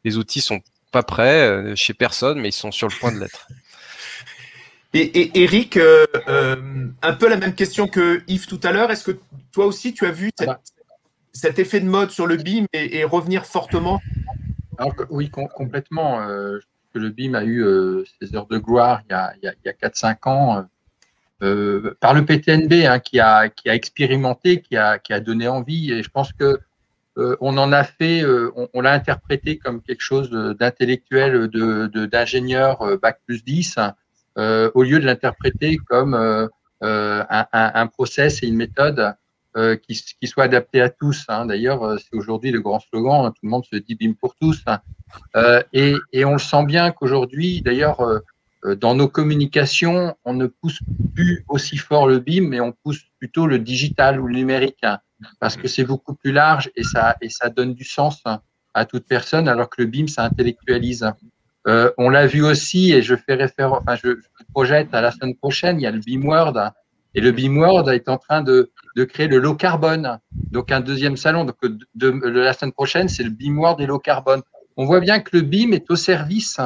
les outils sont pas prêts chez personne, mais ils sont sur le point de l'être. Et Eric, un peu la même question que Yves tout à l'heure. Est-ce que toi aussi, tu as vu cet effet de mode sur le BIM et revenir fortement? Alors, oui, complètement. Le BIM a eu ses heures de gloire il y a 4-5 ans par le PTNB qui a expérimenté, qui a donné envie. Et je pense que on en a fait, on l'a interprété comme quelque chose d'intellectuel, d'ingénieur bac+10, au lieu de l'interpréter comme un process et une méthode qui soit adapté à tous. D'ailleurs, c'est aujourd'hui le grand slogan, tout le monde se dit BIM pour tous. Et on le sent bien qu'aujourd'hui, d'ailleurs, dans nos communications, on ne pousse plus aussi fort le BIM, mais on pousse plutôt le digital ou le numérique, parce que c'est beaucoup plus large et ça donne du sens à toute personne, alors que le BIM, ça intellectualise. On l'a vu aussi, et je fais référence, je projette à la semaine prochaine, il y a le BIM World, et le BIM World est en train de créer le low carbone, donc un deuxième salon. Donc la semaine prochaine, c'est le BIM World et low carbone. On voit bien que le BIM est au service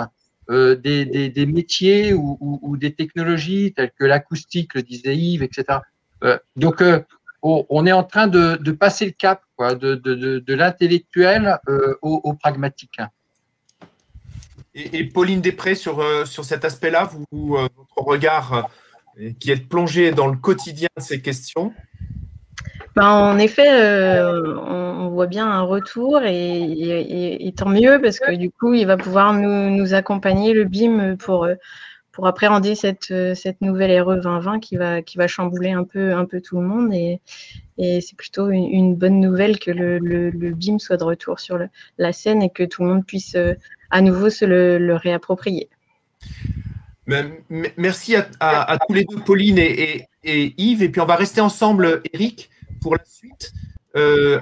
des métiers ou des technologies telles que l'acoustique, le disait Yves, etc. Donc, on est en train de passer le cap de l'intellectuel au pragmatique. Et Pauline Després, sur cet aspect-là, votre regard qui est plongé dans le quotidien de ces questions? En effet, on voit bien un retour et tant mieux parce que du coup, il va pouvoir nous accompagner, le BIM, pour appréhender cette nouvelle RE 2020 qui va chambouler un peu tout le monde. Et c'est plutôt une bonne nouvelle que le BIM soit de retour sur la scène et que tout le monde puisse à nouveau se le réapproprier. Merci à tous les deux, Pauline et Yves. Et puis, on va rester ensemble, Eric, pour la suite.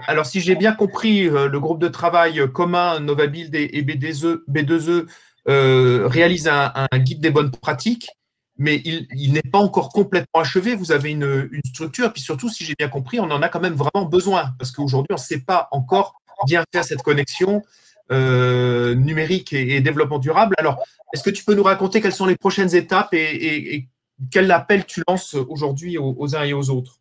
Alors, si j'ai bien compris, le groupe de travail commun Novabuild et B2E réalise un guide des bonnes pratiques, mais il n'est pas encore complètement achevé. Vous avez une structure, puis surtout, si j'ai bien compris, on en a quand même vraiment besoin, parce qu'aujourd'hui, on ne sait pas encore bien faire cette connexion numérique et développement durable. Alors, est-ce que tu peux nous raconter quelles sont les prochaines étapes et quel appel tu lances aujourd'hui aux uns et aux autres?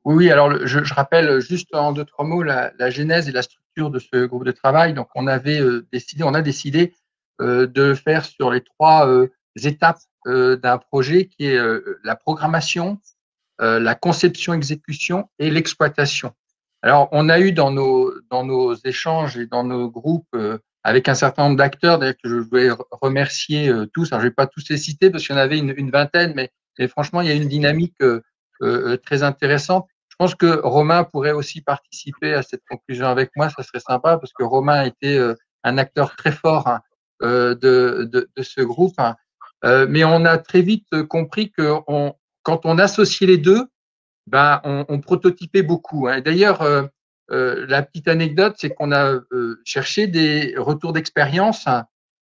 Oui, alors je rappelle juste en 2-3 mots la genèse et la structure de ce groupe de travail. Donc, on a décidé de faire sur les 3 étapes d'un projet qui est la programmation, la conception-exécution et l'exploitation. Alors, on a eu dans nos échanges et dans nos groupes avec un certain nombre d'acteurs, d'ailleurs que je voulais remercier tous. Alors, je ne vais pas tous les citer parce qu'il y en avait une vingtaine, mais franchement, il y a une dynamique très intéressante. Je pense que Romain pourrait aussi participer à cette conclusion avec moi, ça serait sympa parce que Romain a été un acteur très fort de ce groupe. Mais on a très vite compris que quand on associait les deux, on prototypait beaucoup. D'ailleurs, la petite anecdote, c'est qu'on a cherché des retours d'expérience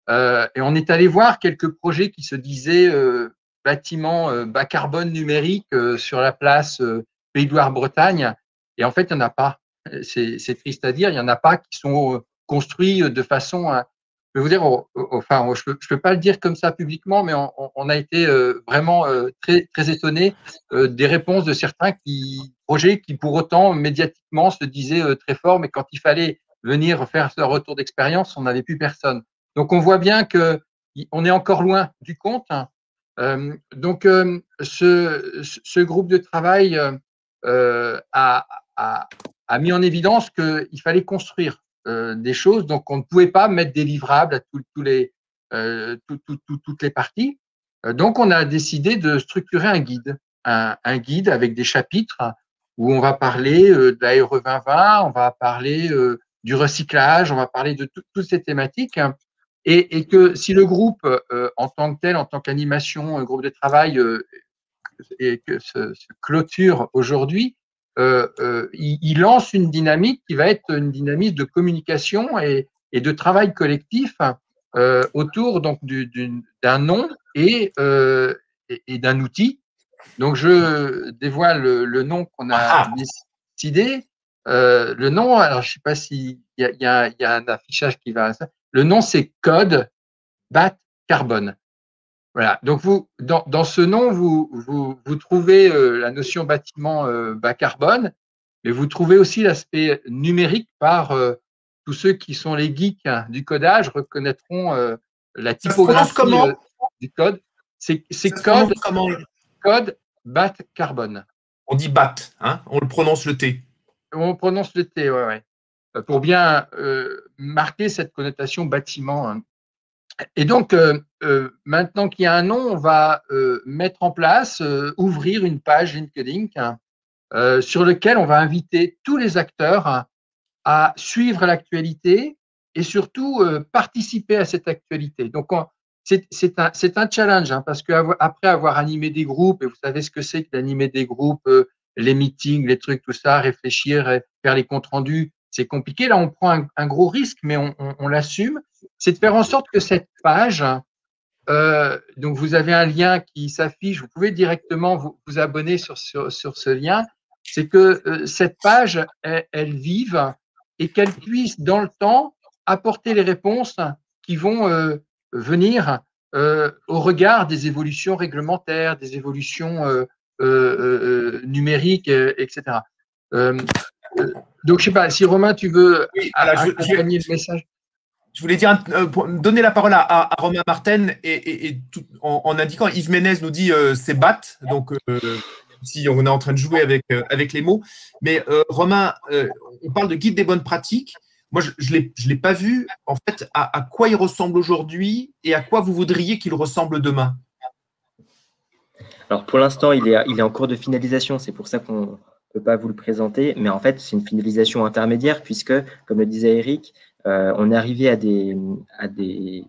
et on est allé voir quelques projets qui se disaient bâtiments bas carbone numérique sur la place Pays de Loire-Bretagne. Et en fait, il n'y en a pas. C'est triste à dire, il n'y en a pas qui sont construits de façon je vais vous dire, enfin, je peux pas le dire comme ça publiquement, mais on a été vraiment très, très étonnés des réponses de certains projets qui, pour autant, médiatiquement, se disaient très forts, mais quand il fallait venir faire ce retour d'expérience, on n'avait plus personne. Donc, on voit bien qu'on est encore loin du compte. Donc, ce groupe de travail a mis en évidence qu'il fallait construire des choses, donc on ne pouvait pas mettre des livrables à toutes les parties. Donc on a décidé de structurer un guide avec des chapitres où on va parler de la RE 2020, on va parler du recyclage, on va parler de toutes ces thématiques, et que si le groupe en tant que tel, en tant qu'animation, un groupe de travail et que se clôture aujourd'hui, il lance une dynamique qui va être une dynamique de communication et de travail collectif autour donc d'un nom et d'un outil. Donc, je dévoile le nom qu'on a décidé. Le nom, alors je ne sais pas s'il y a un affichage qui va à ça. Le nom, c'est Code BAT Carbone. Voilà. Donc, dans ce nom, vous trouvez la notion bâtiment bas carbone, mais vous trouvez aussi l'aspect numérique par tous ceux qui sont les geeks du codage reconnaîtront la typographie du code. C'est code bas carbone. On dit BAT, hein, on le prononce le T. On prononce le T, ouais. Pour bien marquer cette connotation bâtiment. Hein. Et donc, maintenant qu'il y a un nom, on va mettre en place, ouvrir une page LinkedIn sur laquelle on va inviter tous les acteurs à suivre l'actualité et surtout participer à cette actualité. Donc, c'est un challenge hein, parce qu'après avoir animé des groupes, et vous savez ce que c'est que d'animer des groupes, les meetings, les trucs, tout ça, réfléchir, faire les comptes rendus, c'est compliqué. Là, on prend un gros risque, mais on l'assume. C'est de faire en sorte que cette page, donc vous avez un lien qui s'affiche, vous pouvez directement vous abonner sur ce lien, c'est que cette page, elle vive et qu'elle puisse, dans le temps, apporter les réponses qui vont venir au regard des évolutions réglementaires, des évolutions numériques, etc. Donc, je ne sais pas, si Romain, tu veux accompagner le message. Je voulais dire, donner la parole à Romain Marten et tout, en indiquant, Yves Ménez nous dit c'est BAT, donc si on est en train de jouer avec les mots. Mais Romain, on parle de guide des bonnes pratiques. Moi, je l'ai pas vu. En fait, à quoi il ressemble aujourd'hui et à quoi vous voudriez qu'il ressemble demain? Alors, pour l'instant, il est en cours de finalisation. C'est pour ça qu'on ne peut pas vous le présenter. Mais en fait, c'est une finalisation intermédiaire puisque, comme le disait Eric, on est arrivé à des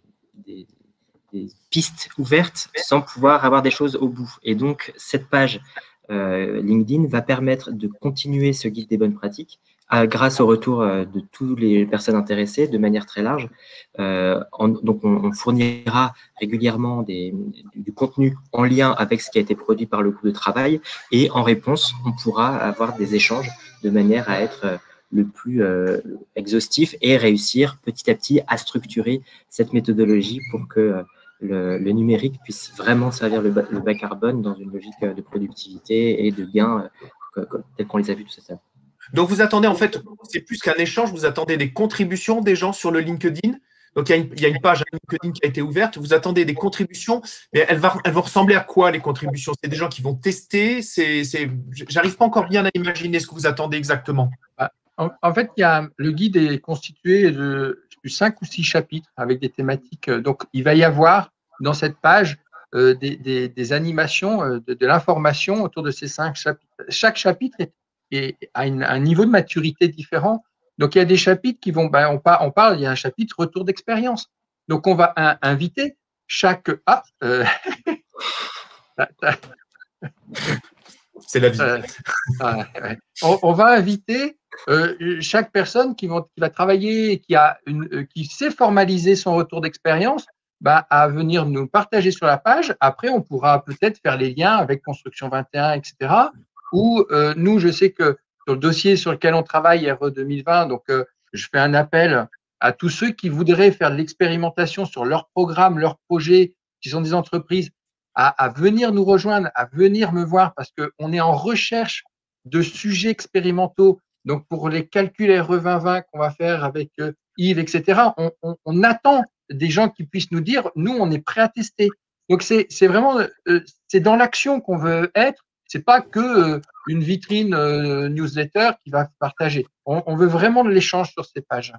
pistes ouvertes sans pouvoir avoir des choses au bout. Et donc, cette page LinkedIn va permettre de continuer ce guide des bonnes pratiques grâce au retour de toutes les personnes intéressées de manière très large. Donc, on fournira régulièrement du contenu en lien avec ce qui a été produit par le groupe de travail et en réponse, on pourra avoir des échanges de manière à être le plus exhaustif et réussir petit à petit à structurer cette méthodologie pour que le numérique puisse vraiment servir le bas carbone dans une logique de productivité et de gains tels qu'on les a vus tout ça. Donc, vous attendez, en fait, c'est plus qu'un échange, vous attendez des contributions des gens sur le LinkedIn. Donc, il y a une page LinkedIn qui a été ouverte. Vous attendez des contributions, mais elles vont ressembler à quoi, les contributions? C'est des gens qui vont tester. J'arrive pas encore bien à imaginer ce que vous attendez exactement. En fait, le guide est constitué de 5 ou 6 chapitres avec des thématiques. Donc, il va y avoir dans cette page des animations, de l'information autour de ces 5 chapitres. Chaque chapitre a un niveau de maturité différent. Donc, il y a des chapitres qui vont, il y a un chapitre retour d'expérience. Donc, on va inviter chaque… c'est la vie. On va inviter chaque personne qui va travailler et qui sait formaliser son retour d'expérience à venir nous partager sur la page. Après, on pourra peut-être faire les liens avec Construction 21, etc. Ou nous, je sais que sur le dossier sur lequel on travaille, RE 2020, donc je fais un appel à tous ceux qui voudraient faire de l'expérimentation sur leur programme, leur projet, qui sont des entreprises, à venir nous rejoindre, à venir me voir, parce qu'on est en recherche de sujets expérimentaux. Donc, pour les calculs RE 2020 qu'on va faire avec Yves, etc., on attend des gens qui puissent nous dire, nous, on est prêt à tester. Donc, c'est vraiment, c'est dans l'action qu'on veut être. C'est pas que une vitrine newsletter qui va partager. On veut vraiment de l'échange sur ces pages.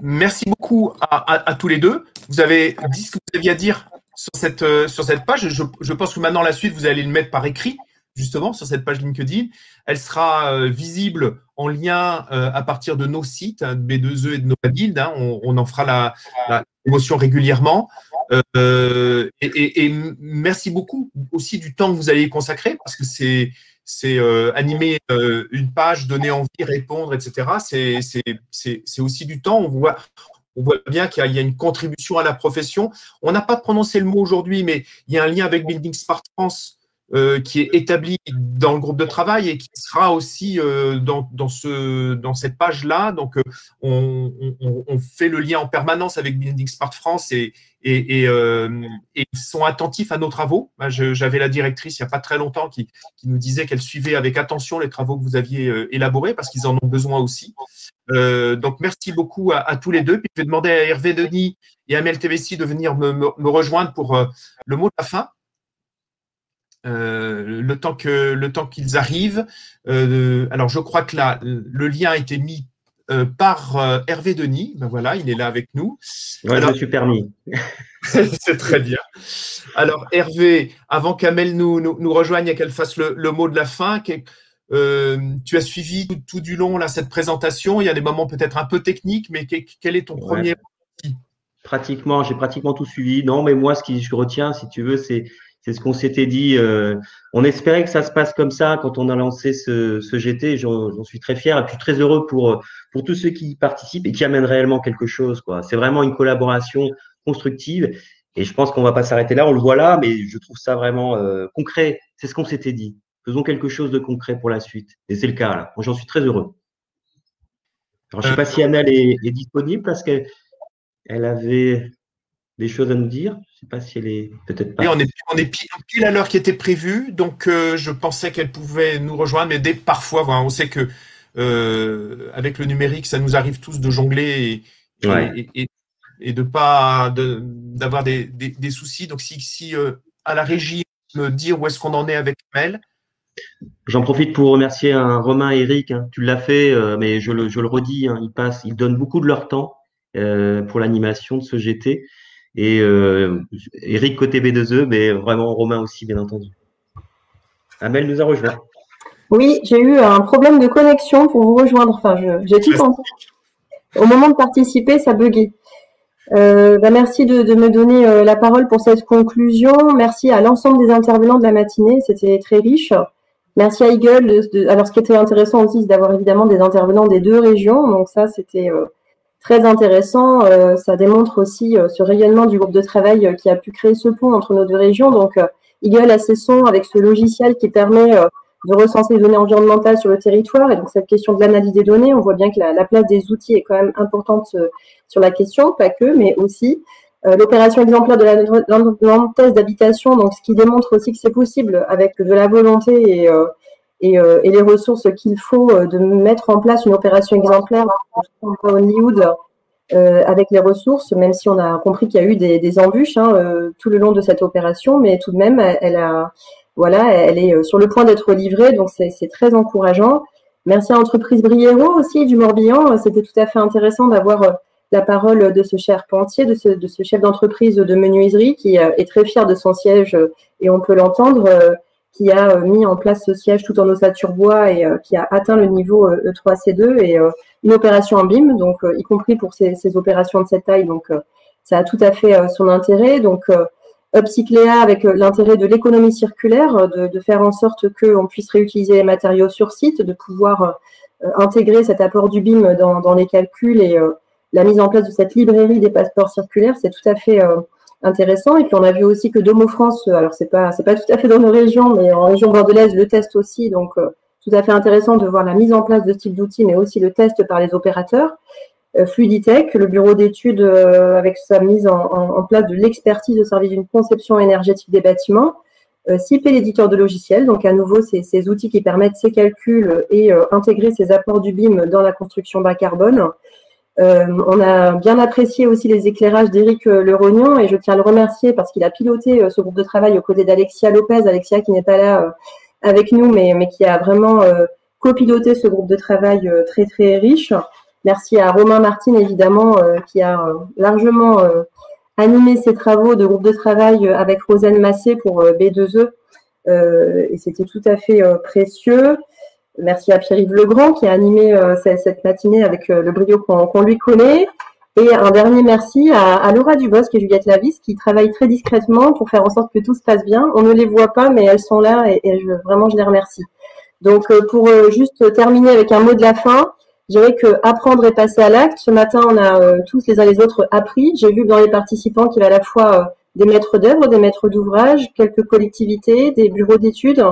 Merci beaucoup à tous les deux. Vous avez dit ce que vous aviez à dire sur cette page. Je pense que maintenant, la suite, vous allez le mettre par écrit, justement, sur cette page LinkedIn. Elle sera visible en lien à partir de nos sites, B2E et de Novabuild. On en fera la promotion régulièrement. Et merci beaucoup aussi du temps que vous allez y consacrer, parce que c'est animer une page, donner envie, répondre, etc. C'est aussi du temps. On voit bien qu'il y a une contribution à la profession. On n'a pas prononcé le mot aujourd'hui, mais il y a un lien avec Building Smart France qui est établi dans le groupe de travail et qui sera aussi dans cette page-là. Donc, on fait le lien en permanence avec Building Smart France et et ils sont attentifs à nos travaux. J'avais la directrice il n'y a pas très longtemps qui nous disait qu'elle suivait avec attention les travaux que vous aviez élaborés parce qu'ils en ont besoin aussi. Donc, merci beaucoup à tous les deux. Puis, je vais demander à Hervé Denis et à Amel Tevesi de venir me rejoindre pour le mot de la fin. Le temps qu'ils arrivent. Alors, je crois que là, le lien a été mis par Hervé Denis. Ben voilà, il est là avec nous. Ouais, alors, je me suis permis. C'est très bien. Alors, Hervé, avant qu'Amel nous rejoigne et qu'elle fasse le mot de la fin, tu as suivi tout du long là, cette présentation. Il y a des moments peut-être un peu techniques, mais quel est ton premier ressenti ? J'ai pratiquement tout suivi. Non, mais moi, ce que je retiens, si tu veux, c'est ce qu'on s'était dit. On espérait que ça se passe comme ça quand on a lancé ce GT. J'en suis très fier et puis très heureux pour tous ceux qui y participent et qui amènent réellement quelque chose, quoi. C'est vraiment une collaboration constructive et je pense qu'on va pas s'arrêter là. On le voit là, mais je trouve ça vraiment concret. C'est ce qu'on s'était dit. Faisons quelque chose de concret pour la suite. Et c'est le cas, là. Moi, j'en suis très heureux. Alors, je ne sais pas si Amel est disponible parce qu'elle avait des choses à nous dire. Je ne sais pas si elle est peut-être pas. Oui, on est pile à l'heure qui était prévue. Donc, je pensais qu'elle pouvait nous rejoindre. Mais parfois, voilà, on sait que avec le numérique, ça nous arrive tous de jongler et de pas d'avoir des soucis. Donc, si à la régie, me dire où est-ce qu'on en est avec Amel. J'en profite pour remercier Romain et Eric. Tu l'as fait, mais je le redis, ils donnent beaucoup de leur temps pour l'animation de ce GT. Et Eric côté B2E, mais vraiment Romain aussi, bien entendu. Amel nous a rejoint. Oui, j'ai eu un problème de connexion pour vous rejoindre. Enfin, j'ai tout tenté. Au moment de participer, ça buguait. Merci de me donner la parole pour cette conclusion. Merci à l'ensemble des intervenants de la matinée. C'était très riche. Merci à Eagle. Alors, ce qui était intéressant aussi, c'est d'avoir évidemment des intervenants des deux régions. Donc ça, c'était très intéressant. Ça démontre aussi ce rayonnement du groupe de travail qui a pu créer ce pont entre nos deux régions. Donc, Eagle a ses sons avec ce logiciel qui permet de recenser les données environnementales sur le territoire. Et donc, cette question de l'analyse des données, on voit bien que la place des outils est quand même importante sur la question, pas que, mais aussi. L'opération exemplaire de la Nantaise d'habitation, donc ce qui démontre aussi que c'est possible avec de la volonté et les ressources qu'il faut de mettre en place une opération exemplaire à Hollywood avec les ressources, même si on a compris qu'il y a eu des embûches tout le long de cette opération, mais tout de même, elle est sur le point d'être livrée, donc c'est très encourageant. Merci à l'entreprise Briero aussi du Morbihan, c'était tout à fait intéressant d'avoir la parole de ce charpentier, de ce chef d'entreprise de menuiserie qui est très fier de son siège et on peut l'entendre, qui a mis en place ce siège tout en ossature bois et qui a atteint le niveau E3C2 et une opération en BIM, donc y compris pour ces opérations de cette taille, donc ça a tout à fait son intérêt. Donc Upcycléa avec l'intérêt de l'économie circulaire, de faire en sorte qu'on puisse réutiliser les matériaux sur site, de pouvoir intégrer cet apport du BIM dans les calculs et la mise en place de cette librairie des passeports circulaires, c'est tout à fait intéressant. Et puis, on a vu aussi que Domo France, alors c'est pas tout à fait dans nos régions, mais en région bordelaise, le test aussi. Donc, tout à fait intéressant de voir la mise en place de ce type d'outils, mais aussi le test par les opérateurs. Fluiditech, le bureau d'études avec sa mise en place de l'expertise au service d'une conception énergétique des bâtiments. CIP, l'éditeur de logiciels, donc à nouveau, ces outils qui permettent ces calculs et intégrer ces apports du BIM dans la construction bas carbone. On a bien apprécié aussi les éclairages d'Éric Lerognan et je tiens à le remercier parce qu'il a piloté ce groupe de travail aux côtés d'Alexia Lopez. Alexia qui n'est pas là avec nous, mais qui a vraiment copiloté ce groupe de travail très très riche. Merci à Romain Martin évidemment qui a largement animé ces travaux de groupe de travail avec Rosanne Massé pour B2E et c'était tout à fait précieux. Merci à Pierre-Yves Legrand qui a animé cette matinée avec le brio qu'on lui connaît. Et un dernier merci à Laura Dubosc et Juliette Lavis qui travaillent très discrètement pour faire en sorte que tout se passe bien. On ne les voit pas, mais elles sont là et vraiment je les remercie. Donc pour juste terminer avec un mot de la fin, je dirais que apprendre et passer à l'acte. Ce matin, on a tous les uns les autres appris. J'ai vu dans les participants qu'il y avait à la fois des maîtres d'œuvre, des maîtres d'ouvrage, quelques collectivités, des bureaux d'études,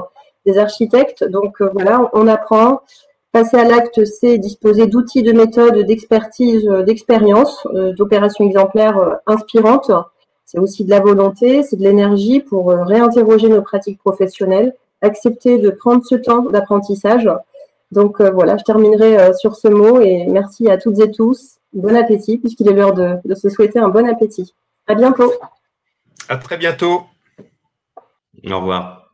des architectes. Donc voilà, on apprend. Passer à l'acte, c'est disposer d'outils, de méthodes, d'expertise, d'expérience, d'opérations exemplaires inspirantes. c'est aussi de la volonté, c'est de l'énergie pour réinterroger nos pratiques professionnelles, accepter de prendre ce temps d'apprentissage. Donc voilà, je terminerai sur ce mot et merci à toutes et tous. Bon appétit, puisqu'il est l'heure de se souhaiter un bon appétit. À bientôt. À très bientôt. Au revoir.